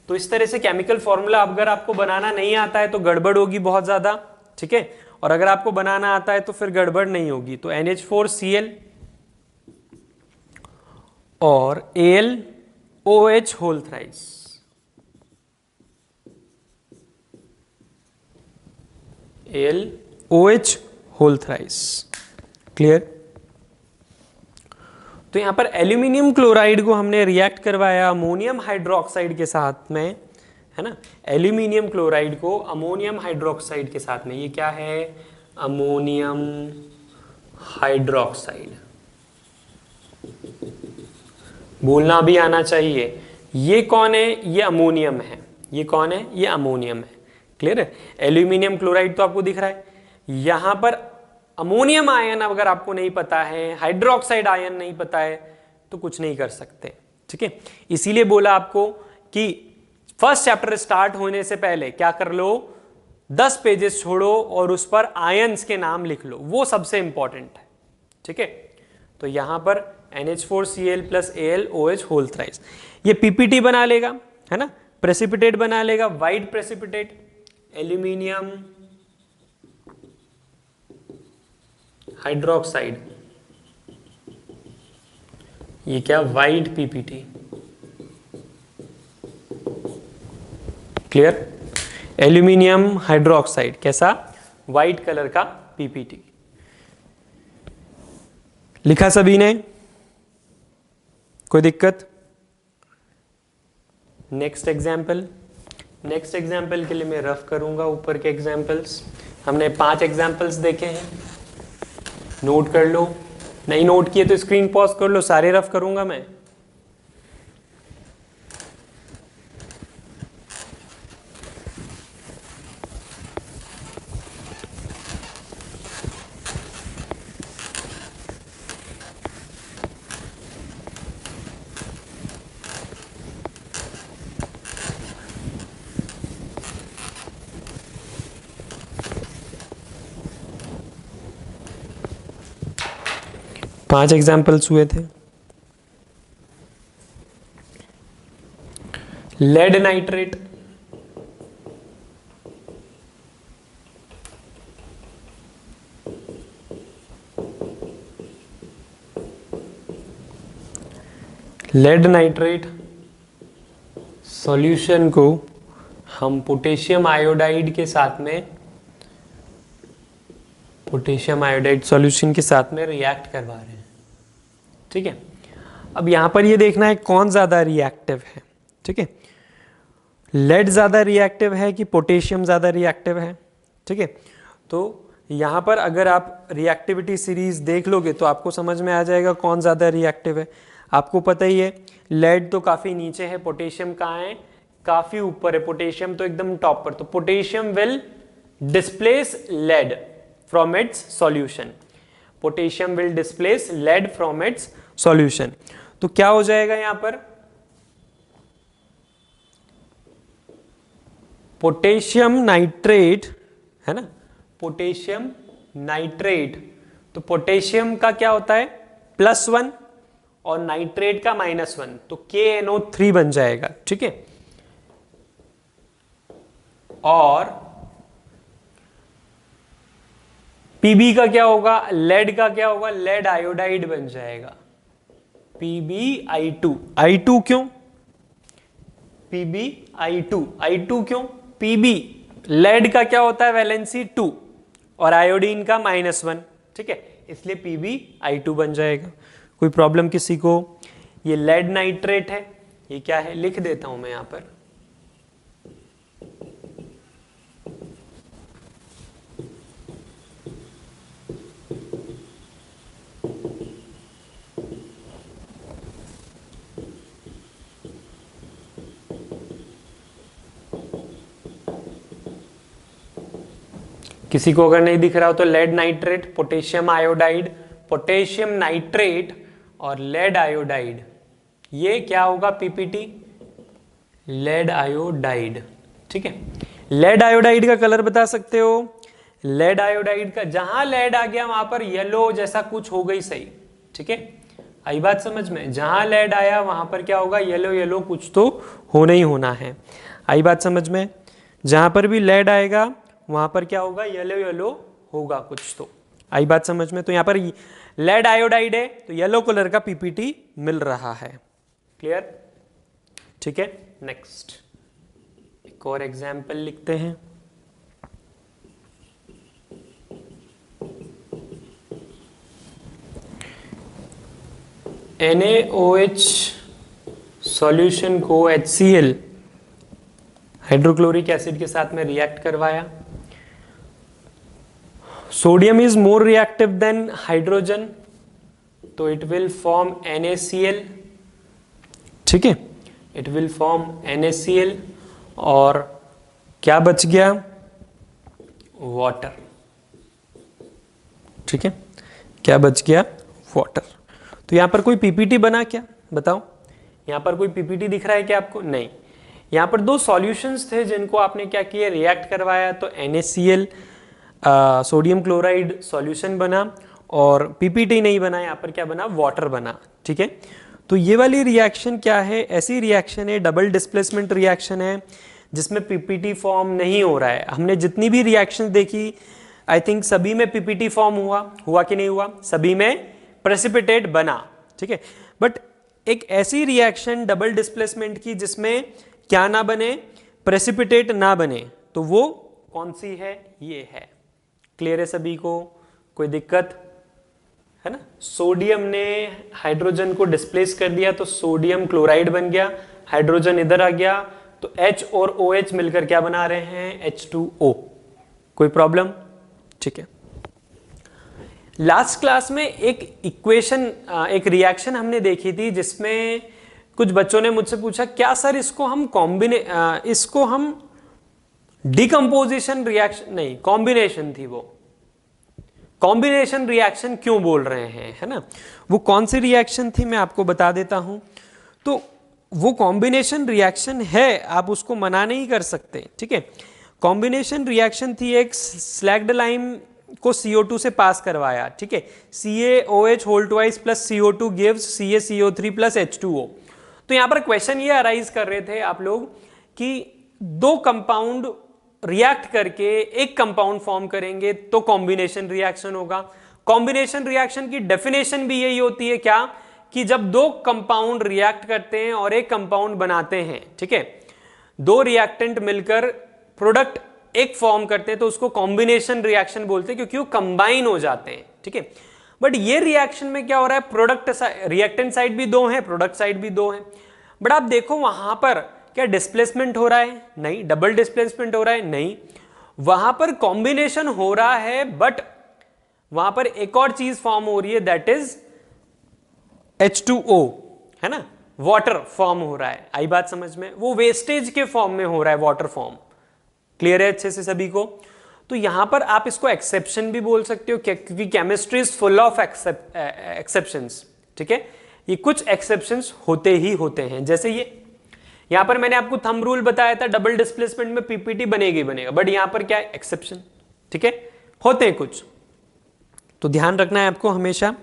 तो इस तरह से केमिकल फॉर्मूला अगर आपको बनाना नहीं आता है तो गड़बड़ होगी बहुत ज्यादा। ठीक है, और अगर आपको बनाना आता है तो फिर गड़बड़ नहीं होगी। तो NH4Cl और AlOH whole thrice, AlOH whole thrice. Clear. तो यहां पर एल्यूमिनियम क्लोराइड को हमने रिएक्ट करवाया अमोनियम हाइड्रोक्साइड के साथ में, है ना, एल्यूमिनियम क्लोराइड को अमोनियम हाइड्रोक्साइड के साथ में। ये क्या है, अमोनियम हाइड्रोक्साइड, बोलना भी आना चाहिए। ये कौन है, ये अमोनियम है। ये कौन है, ये अमोनियम है। क्लियर है, एल्यूमिनियम क्लोराइड तो आपको दिख रहा है। यहां पर अमोनियम आयन अगर आपको नहीं पता है, हाइड्रोक्साइड आयन नहीं पता है, तो कुछ नहीं कर सकते। ठीक है, इसीलिए बोला आपको कि फर्स्ट चैप्टर स्टार्ट होने से पहले क्या कर लो, 10 पेजेस छोड़ो और उस पर आयन्स के नाम लिख लो, वो सबसे इंपॉर्टेंट है। ठीक है, तो यहां पर NH4Cl + AlOH होल थ्राइस, ये PPT बना लेगा, है ना, प्रेसिपिटेट बना लेगा, वाइट प्रेसिपिटेट, एल्यूमिनियम हाइड्रोक्साइड, ये क्या, white PPT। Clear, aluminium hydroxide कैसा, वाइट कलर का PPT। लिखा सभी ने, कोई दिक्कत। नेक्स्ट एग्जाम्पल, नेक्स्ट एग्जाम्पल के लिए मैं रफ करूंगा ऊपर के एग्जाम्पल्स। हमने 5 एग्जाम्पल्स देखे हैं, नोट कर लो, नहीं नोट किए तो स्क्रीन पॉज कर लो, सारे रफ करूंगा मैं। पांच एग्जाम्पल्स हुए थे। Lead nitrate, lead nitrate solution को हम पोटेशियम आयोडाइड के साथ में, पोटेशियम आयोडाइड सॉल्यूशन के साथ में रिएक्ट करवा रहे हैं। ठीक है, अब यहां पर ये देखना है कौन ज्यादा रिएक्टिव है। ठीक है, लेड ज्यादा रिएक्टिव है कि पोटेशियम ज्यादा रिएक्टिव है। ठीक है, तो यहां पर अगर आप रिएक्टिविटी सीरीज देख लोगे तो आपको समझ में आ जाएगा कौन ज्यादा रिएक्टिव है। आपको पता ही है लेड तो काफी नीचे है, पोटेशियम कहाँ है, काफी ऊपर है, पोटेशियम तो एकदम टॉप पर। तो potassium will displace lead from its solution, potassium will displace lead from its solution. तो क्या हो जाएगा यहां पर, पोटेशियम नाइट्रेट, है ना, पोटेशियम नाइट्रेट। तो पोटेशियम का क्या होता है, +1 और नाइट्रेट का -1, तो KNO3 बन जाएगा। ठीक है, और Pb का क्या होगा, लेड का क्या होगा, लेड आयोडाइड बन जाएगा, PbI2। I2 क्यों, PbI2 क्यों, Pb लेड का क्या होता है, वैलेंसी 2 और आयोडीन का -1। ठीक है, इसलिए PbI2 बन जाएगा। कोई प्रॉब्लम किसी को। ये लेड नाइट्रेट है, ये क्या है लिख देता हूं मैं यहां पर, किसी को अगर नहीं दिख रहा हो तो lead nitrate, potassium iodide, potassium nitrate और लेड आयोडाइड, ये क्या होगा पीपीटी, लेड आयोडाइड। ठीक है, लेड आयोडाइड का कलर बता सकते हो, लेड आयोडाइड का जहां लेड आ गया वहां पर येलो जैसा कुछ हो गई सही। ठीक है, आई बात समझ में, जहां लेड आया वहां पर क्या होगा, येलो येलो कुछ तो होना ही होना है। आई बात समझ में, जहां पर भी लेड आएगा वहां पर क्या होगा, येलो येलो होगा कुछ तो। आई बात समझ में, तो यहां पर लेड आयोडाइड है तो येलो कलर का पीपीटी मिल रहा है। क्लियर? ठीक है, नेक्स्ट एक और एग्जाम्पल लिखते हैं। NaOH सॉल्यूशन को HCl हाइड्रोक्लोरिक एसिड के साथ में रिएक्ट करवाया। Sodium is more reactive then hydrogen, तो इट विल फॉर्म NaCl। ठीक है, इट विल फॉर्म NaCl और क्या बच गया, वाटर। ठीक है, क्या बच गया, वाटर। तो यहां पर कोई पीपीटी बना क्या, बताओ, यहां पर कोई पीपीटी दिख रहा है क्या आपको? नहीं। यहां पर दो सॉल्यूशंस थे जिनको आपने क्या किया, रिएक्ट करवाया, तो NaCl सोडियम क्लोराइड सॉल्यूशन बना और पीपीटी नहीं बना, यहां पर क्या बना, वाटर बना। ठीक है, तो ये वाली रिएक्शन क्या है, ऐसी रिएक्शन है, डबल डिस्प्लेसमेंट रिएक्शन है जिसमें पीपीटी फॉर्म नहीं हो रहा है। हमने जितनी भी रिएक्शन देखी आई थिंक सभी में पीपीटी फॉर्म हुआ कि नहीं हुआ, सभी में प्रेसिपिटेट बना। ठीक है, बट एक ऐसी रिएक्शन डबल डिस्प्लेसमेंट की जिसमें क्या ना बने, प्रेसिपिटेट ना बने, तो वो कौन सी है, ये है। क्लियर है सभी को, कोई दिक्कत है ना? सोडियम ने हाइड्रोजन को डिस्प्लेस कर दिया तो सोडियम क्लोराइड बन गया, हाइड्रोजन इधर आ गया तो H और OH मिलकर क्या बना रहे हैं, H2O। कोई प्रॉब्लम? ठीक है, लास्ट क्लास में एक इक्वेशन, एक रिएक्शन हमने देखी थी जिसमें कुछ बच्चों ने मुझसे पूछा क्या सर इसको हम डिकम्पोजिशन रिएक्शन नहीं, कॉम्बिनेशन थी वो, कॉम्बिनेशन रिएक्शन क्यों बोल रहे हैं, है ना? वो कौन सी रिएक्शन थी मैं आपको बता देता हूं। तो वो कॉम्बिनेशन रिएक्शन है, आप उसको मना नहीं कर सकते। ठीक है, कॉम्बिनेशन रिएक्शन थी, एक स्लैग्ड लाइम को CO2 से पास करवाया। ठीक है, CaOH whole twice plus CO2 gives CaCO3 plus H2O। तो यहां पर क्वेश्चन ये अराइज कर रहे थे आप लोग कि दो कंपाउंड रिएक्ट करके एक कंपाउंड फॉर्म करेंगे तो कॉम्बिनेशन रिएक्शन होगा। कॉम्बिनेशन रिएक्शन की डेफिनेशन भी यही होती है क्या, कि जब दो कंपाउंड रिएक्ट करते हैं और एक कंपाउंड बनाते हैं, ठीक है, दो रिएक्टेंट मिलकर प्रोडक्ट एक फॉर्म करते हैं तो उसको कॉम्बिनेशन रिएक्शन बोलते हैं, क्योंकि वो कंबाइन हो जाते हैं। ठीक है, बट ये रिएक्शन में क्या हो रहा है, प्रोडक्ट रिएक्टेंट साइड भी दो है, प्रोडक्ट साइड भी दो है, बट आप देखो वहां पर क्या डिस्प्लेसमेंट हो रहा है, नहीं। डबल डिस्प्लेसमेंट हो रहा है, नहीं। वहां पर कॉम्बिनेशन हो रहा है बट वहां पर एक और चीज फॉर्म हो रही है, दैट इज H2O, है ना, वाटर फॉर्म हो रहा है। आई बात समझ में, वो वेस्टेज के फॉर्म में हो रहा है वाटर फॉर्म। क्लियर है अच्छे से सभी को? तो यहां पर आप इसको एक्सेप्शन भी बोल सकते हो, क्योंकि chemistry is full of exceptions. ठीक है, ये कुछ एक्सेप्शंस होते ही होते हैं, जैसे ये यहां पर मैंने आपको थंब रूल बताया था, डबल डिस्प्लेसमेंट में पीपीटी बनेगी बनेगा, बट यहां पर क्या है, एक्सेप्शन। ठीक है, होते हैं कुछ, तो ध्यान रखना है आपको हमेशा,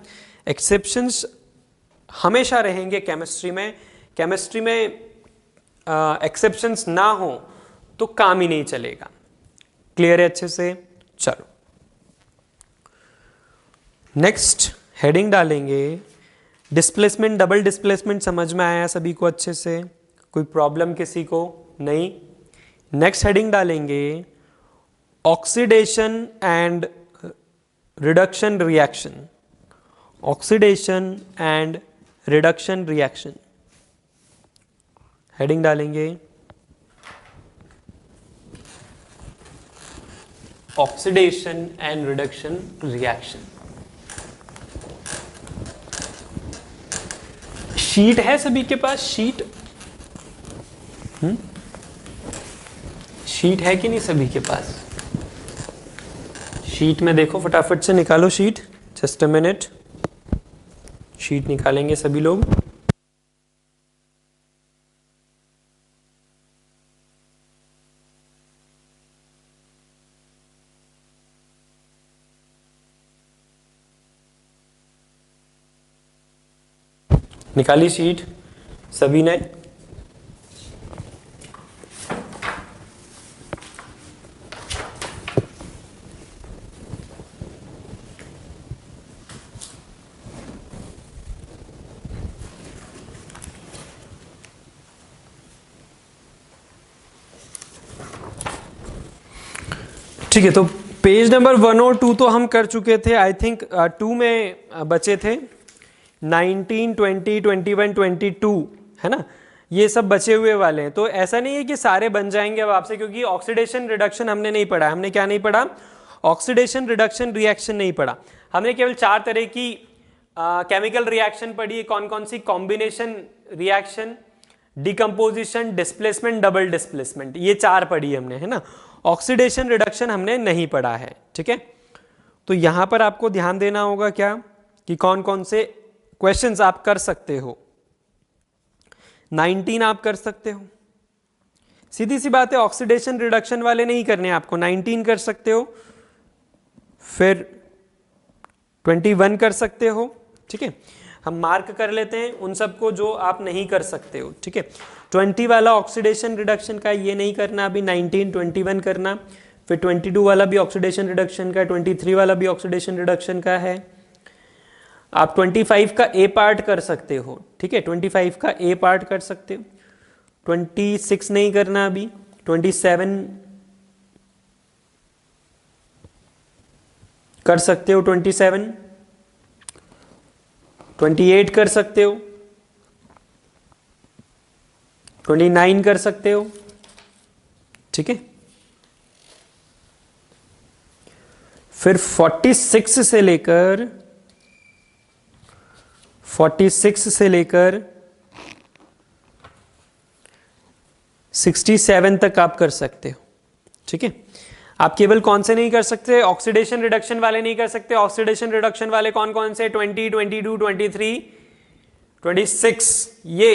एक्सेप्शंस हमेशा रहेंगे केमिस्ट्री में। केमिस्ट्री में एक्सेप्शंस ना हो तो काम ही नहीं चलेगा। क्लियर है अच्छे से? चलो नेक्स्ट हेडिंग डालेंगे, डिस्प्लेसमेंट, डबल डिस्प्लेसमेंट समझ में आया सभी को अच्छे से? कोई प्रॉब्लम किसी को? नहीं। नेक्स्ट हेडिंग डालेंगे, oxidation and reduction reaction, oxidation and reduction reaction, heading डालेंगे oxidation and reduction reaction. Sheet है सभी के पास? शीट शीट है कि नहीं सभी के पास? शीट में देखो, फटाफट से निकालो sheet, just a minute. Sheet निकालेंगे सभी लोग। निकाली शीट सभी ने? ठीक है, तो पेज नंबर 1 और 2 तो हम कर चुके थे। आई थिंक 2 में बचे थे 19, 20, 21, 22, है ना, ये सब बचे हुए वाले हैं। तो ऐसा नहीं है कि सारे बन जाएंगे अब आपसे, क्योंकि ऑक्सीडेशन रिडक्शन हमने नहीं पढ़ा। हमने क्या नहीं पढ़ा? ऑक्सीडेशन रिडक्शन रिएक्शन नहीं पढ़ा। हमने केवल 4 तरह की केमिकल रिएक्शन पढ़ी। कौन कौन सी? Combination reaction, decomposition, displacement, double displacement, ये 4 पढ़ी हमने, है ना। ऑक्सीडेशन रिडक्शन हमने नहीं पढ़ा है, ठीक है। तो यहां पर आपको ध्यान देना होगा क्या, कि कौन कौन से क्वेश्चंस आप कर सकते हो। 19 आप कर सकते हो, सीधी सी बात है। ऑक्सीडेशन रिडक्शन वाले नहीं करने आपको, 19 कर सकते हो, फिर 21 कर सकते हो, ठीक है। हम मार्क कर लेते हैं उन सबको जो आप नहीं कर सकते हो, ठीक है। 20 वाला ऑक्सीडेशन रिडक्शन का, ये नहीं करना अभी। 19, 21 करना। फिर 22 वाला भी ऑक्सीडेशन रिडक्शन का, 23 वाला भी ऑक्सीडेशन रिडक्शन का है। आप 25 का ए पार्ट कर सकते हो, ठीक है। 25 का ए पार्ट कर सकते हो। 26 नहीं करना अभी। 27 कर सकते हो, 27, 28 कर सकते हो, 29 कर सकते हो, ठीक है। फिर 46 से लेकर 67 तक आप कर सकते हो, ठीक है। आप केवल कौन से नहीं कर सकते? ऑक्सीडेशन रिडक्शन वाले नहीं कर सकते। ऑक्सीडेशन रिडक्शन वाले कौन कौन से? 20, 22, 23, 26, ये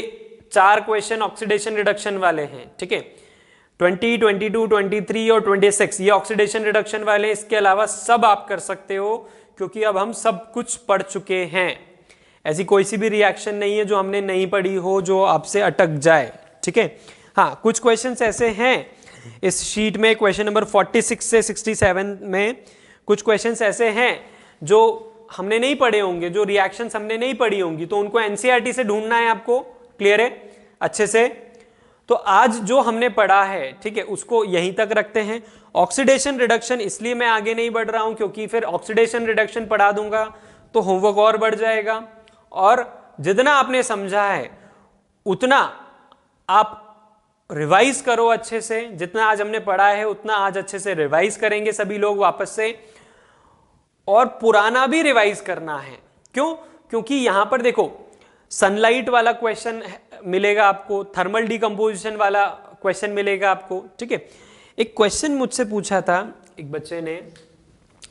4 क्वेश्चन ऑक्सीडेशन रिडक्शन वाले हैं, ठीक है। 20, 22, 23 और 26 ये ऑक्सीडेशन रिडक्शन वाले। इसके अलावा सब आप कर सकते हो, क्योंकि अब हम सब कुछ पढ़ चुके हैं। ऐसी कोई सी भी रिएक्शन नहीं है जो हमने नहीं पढ़ी हो, जो आपसे अटक जाए, ठीक है। हाँ, कुछ क्वेश्चंस ऐसे हैं इस शीट में, क्वेश्चन नंबर 46 से 67 में कुछ क्वेश्चंस ऐसे हैं जो हमने नहीं पढ़े होंगे, जो रिएक्शंस हमने नहीं पढ़ी होंगी, तो उनको एनसीईआरटी से ढूंढना है आपको। क्लियर है अच्छे से? तो आज जो हमने पढ़ा है, ठीक है, उसको यहीं तक रखते हैं। ऑक्सीडेशन रिडक्शन इसलिए मैं आगे नहीं बढ़ रहा हूं, क्योंकि फिर ऑक्सीडेशन रिडक्शन पढ़ा दूंगा तो होमवर्क और बढ़ जाएगा, और जितना आपने समझा है उतना आप रिवाइज करो अच्छे से। जितना आज हमने पढ़ा है उतना आज अच्छे से रिवाइज करेंगे सभी लोग वापस से, और पुराना भी रिवाइज करना है। क्यों? क्योंकि यहां पर देखो, सनलाइट वाला क्वेश्चन मिलेगा आपको, थर्मल डिकम्पोजिशन वाला क्वेश्चन मिलेगा आपको, ठीक है। एक क्वेश्चन मुझसे पूछा था एक बच्चे ने,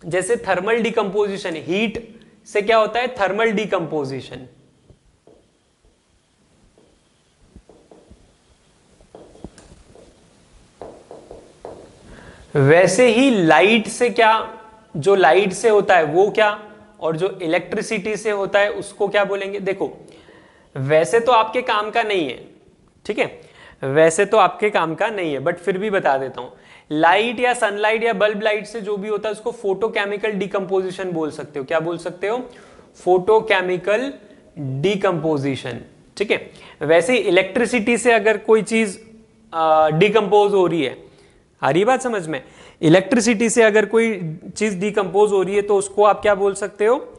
जैसे थर्मल डिकम्पोजिशन, हीट से क्या होता है? Thermal decomposition. वैसे ही लाइट से क्या, जो लाइट से होता है वो क्या, और जो इलेक्ट्रिसिटी से होता है उसको क्या बोलेंगे? देखो, वैसे तो आपके काम का नहीं है, ठीक है, वैसे तो आपके काम का नहीं है, बट फिर भी बता देता हूं। लाइट या सनलाइट या बल्ब लाइट से जो भी होता है उसको फोटोकेमिकल डिकम्पोजिशन बोल सकते हो। क्या बोल सकते हो? फोटोकेमिकल डिकम्पोजिशन, ठीक है। वैसे इलेक्ट्रिसिटी से अगर कोई चीज डिकम्पोज हो रही है, आ रही बात समझ में? इलेक्ट्रिसिटी से अगर कोई चीज डिकम्पोज हो रही है तो उसको आप क्या बोल सकते हो?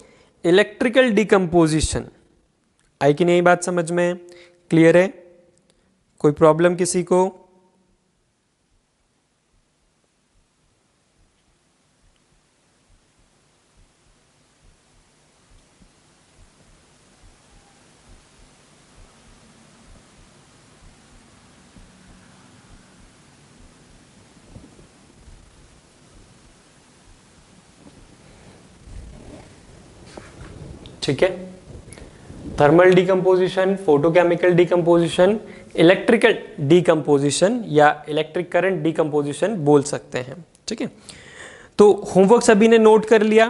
इलेक्ट्रिकल डिकम्पोजिशन, आई कि नहीं बात समझ में? क्लियर है? कोई प्रॉब्लम किसी को? ठीक है, thermal decomposition, photochemical decomposition, electrical decomposition या इलेक्ट्रिक करंट डिकम्पोजिशन बोल सकते हैं। ठीक है, तो होमवर्क सभी ने नोट कर लिया।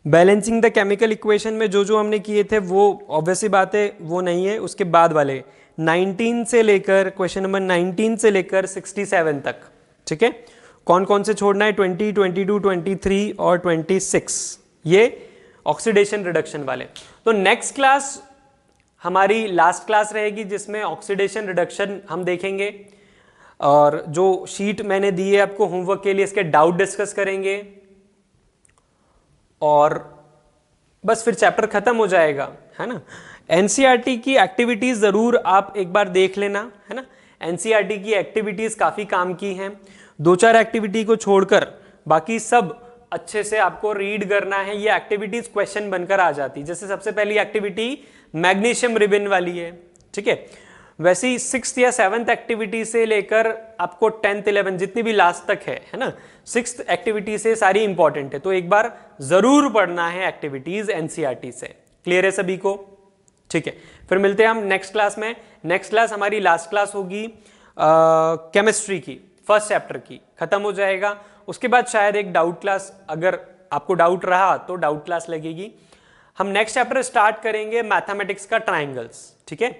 बैलेंसिंग द केमिकल इक्वेशन में जो जो हमने किए थे वो ऑब्वियसली बात है वो नहीं है, उसके बाद वाले 19 से लेकर क्वेश्चन नंबर 19 से लेकर 67 तक। ठीक है, कौन कौन से छोड़ना है? 20, 22, 23 और 26, ये ऑक्सीडेशन रिडक्शन वाले। तो नेक्स्ट क्लास हमारी लास्ट क्लास रहेगी जिसमें ऑक्सीडेशन रिडक्शन हम देखेंगे, और जो शीट मैंने दी है आपको होमवर्क के लिए इसके डाउट डिस्कस करेंगे, और बस फिर चैप्टर खत्म हो जाएगा, है ना। एनसीईआरटी की एक्टिविटीज जरूर आप एक बार देख लेना, है ना। एनसीईआरटी की एक्टिविटीज काफी काम की हैं, 2-4 एक्टिविटी को छोड़कर बाकी सब अच्छे से आपको रीड करना है। ये एक्टिविटीज क्वेश्चन बनकर आ जाती, जैसे सबसे पहली एक्टिविटी मैग्नीशियम रिबन वाली है। ठीक है, वैसे ही 6th या 7th एक्टिविटी से लेकर आपको 10th 11th जितनी भी लास्ट तक है ना, 6th एक्टिविटी से सारी इंपॉर्टेंट है, तो एक बार जरूर पढ़ना है एक्टिविटीज एनसीईआरटी से। क्लियर है सभी को? ठीक है, फिर मिलते हैं हम नेक्स्ट क्लास में। नेक्स्ट क्लास हमारी लास्ट क्लास होगी केमिस्ट्री की, फर्स्ट चैप्टर की, खत्म हो जाएगा। उसके बाद शायद एक डाउट क्लास, अगर आपको डाउट रहा तो डाउट क्लास लगेगी। हम नेक्स्ट चैप्टर स्टार्ट करेंगे मैथमेटिक्स का ट्राइंगल्स। ठीक है,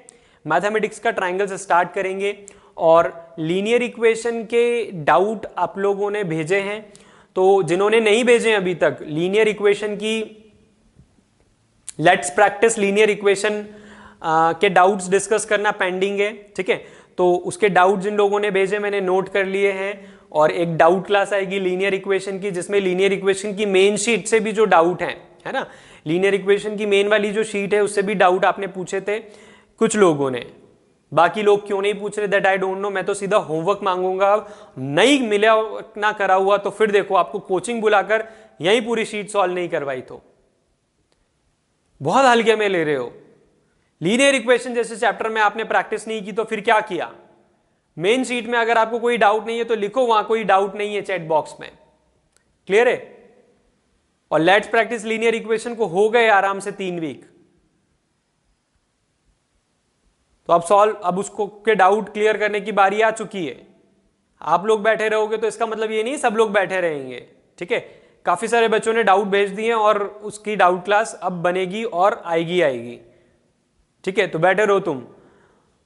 मैथमेटिक्स का ट्राइंगल्स स्टार्ट करेंगे, और लीनियर इक्वेशन के डाउट आप लोगों ने भेजे हैं, तो जिन्होंने नहीं भेजे अभी तक लीनियर इक्वेशन की, लेट्स प्रैक्टिस लीनियर इक्वेशन के डाउट्स डिस्कस करना पेंडिंग है। ठीक है, तो उसके डाउट जिन लोगों ने भेजे मैंने नोट कर लिए हैं, और एक डाउट क्लास आएगी लीनियर इक्वेशन की, जिसमें लीनियर इक्वेशन की मेन शीट से भी जो डाउट है ना, लीनियर इक्वेशन की मेन वाली जो शीट है उससे भी डाउट आपने पूछे थे कुछ लोगों ने, बाकी लोग क्यों नहीं पूछ रहे दैट आई डोंट नो। मैं तो सीधा होमवर्क मांगूंगा, नहीं मिला ना करा हुआ तो फिर देखो आपको कोचिंग बुलाकर यही पूरी शीट सॉल्व नहीं करवाई तो बहुत हल्के में ले रहे हो। लीनियर इक्वेशन जैसे चैप्टर में आपने प्रैक्टिस नहीं की तो फिर क्या किया? मेन शीट में अगर आपको कोई डाउट नहीं है तो लिखो वहां कोई डाउट नहीं है चैट बॉक्स में। क्लियर है? और लेट्स प्रैक्टिस लीनियर इक्वेशन को हो गए आराम से 3 वीक, तो अब सॉल्व, अब उसको के डाउट क्लियर करने की बारी आ चुकी है। आप लोग बैठे रहोगे तो इसका मतलब ये नहीं सब लोग बैठे रहेंगे। ठीक है, काफी सारे बच्चों ने डाउट भेज दिए और उसकी डाउट क्लास अब बनेगी और आएगी। ठीक है, तो बैठे रहो तुम।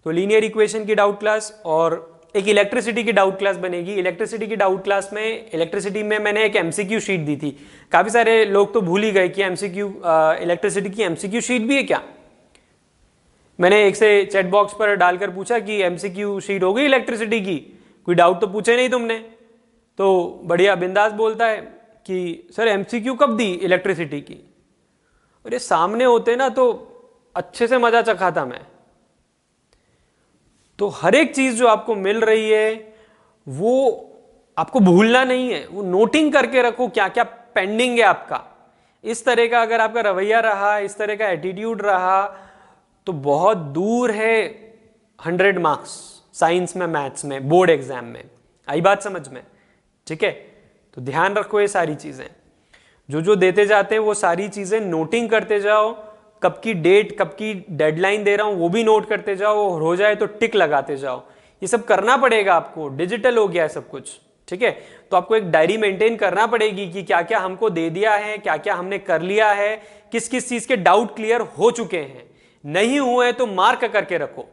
तो लीनियर इक्वेशन की डाउट क्लास और एक इलेक्ट्रिसिटी की डाउट क्लास बनेगी। इलेक्ट्रिसिटी की डाउट क्लास में, इलेक्ट्रिसिटी में मैंने एक एमसीक्यू शीट दी थी, काफी सारे लोग तो भूल ही गए कि एमसीक्यू, इलेक्ट्रिसिटी की एमसीक्यू शीट भी है क्या। मैंने एक से चैट बॉक्स पर डालकर पूछा कि एमसीक्यू शीट हो गई इलेक्ट्रिसिटी की, कोई डाउट तो पूछे नहीं तुमने। तो बढ़िया बिंदास बोलता है कि सर एमसीक्यू कब दी इलेक्ट्रिसिटी की। अरे सामने होते ना तो अच्छे से मजा चखाता मैं। तो हर एक चीज जो आपको मिल रही है वो आपको भूलना नहीं है, वो नोटिंग करके रखो क्या क्या पेंडिंग है आपका। इस तरह का अगर आपका रवैया रहा, इस तरह का एटीट्यूड रहा तो बहुत दूर है 100 मार्क्स साइंस में, मैथ्स में, बोर्ड एग्जाम में। आई बात समझ में? ठीक है, तो ध्यान रखो ये सारी चीजें जो जो देते जाते हैं वो सारी चीजें नोटिंग करते जाओ। कब की डेट, कब की डेडलाइन दे रहा हूं वो भी नोट करते जाओ, और हो जाए तो टिक लगाते जाओ। ये सब करना पड़ेगा आपको, डिजिटल हो गया है सब कुछ। ठीक है, तो आपको एक डायरी मेंटेन करना पड़ेगी कि क्या क्या हमको दे दिया है, क्या क्या हमने कर लिया है, किस किस चीज के डाउट क्लियर हो चुके हैं, नहीं हुए तो मार्क करके रखो।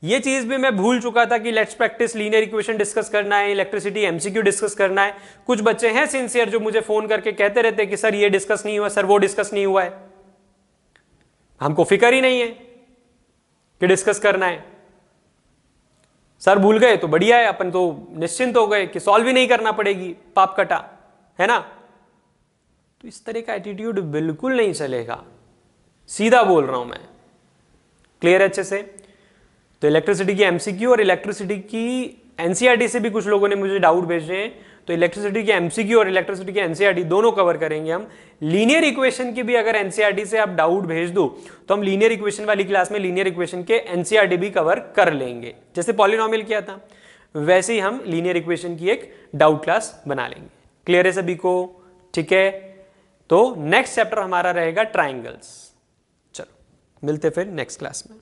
ये चीज भी मैं भूल चुका था कि let's practice linear equation discuss करना है, इलेक्ट्रिसिटी एमसीक्यू डिस्कस करना है। कुछ बच्चे हैं सिंसियर जो मुझे फोन करके कहते रहते हैं कि सर ये डिस्कस नहीं हुआ, सर वो डिस्कस नहीं हुआ है। हमको फिक्र ही नहीं है कि डिस्कस करना है। सर भूल गए तो बढ़िया है, अपन तो निश्चिंत हो गए कि सॉल्व ही नहीं करना पड़ेगी, पाप कटा, है ना। तो इस तरह का एटीट्यूड बिल्कुल नहीं चलेगा, सीधा बोल रहा हूं मैं। क्लियर है अच्छे से? तो इलेक्ट्रिसिटी की एमसीक्यू और इलेक्ट्रिसिटी की एनसीईआरटी से भी कुछ लोगों ने मुझे डाउट भेजे हैं, तो इलेक्ट्रिसिटी की एमसीक्यू और इलेक्ट्रिसिटी की एनसीईआरटी दोनों कवर करेंगे हम। लीनियर इक्वेशन की भी अगर एनसीईआरटी से आप डाउट भेज दो तो हम लीनियर इक्वेशन वाली क्लास में लीनियर इक्वेशन के एनसीईआरटी भी कवर कर लेंगे। जैसे पॉलिनोमियल किया था वैसे ही हम लीनियर इक्वेशन की एक डाउट क्लास बना लेंगे। क्लियर है सभी को? ठीक है, तो नेक्स्ट चैप्टर हमारा रहेगा ट्राइंगल्स। चलो मिलते फिर नेक्स्ट क्लास में।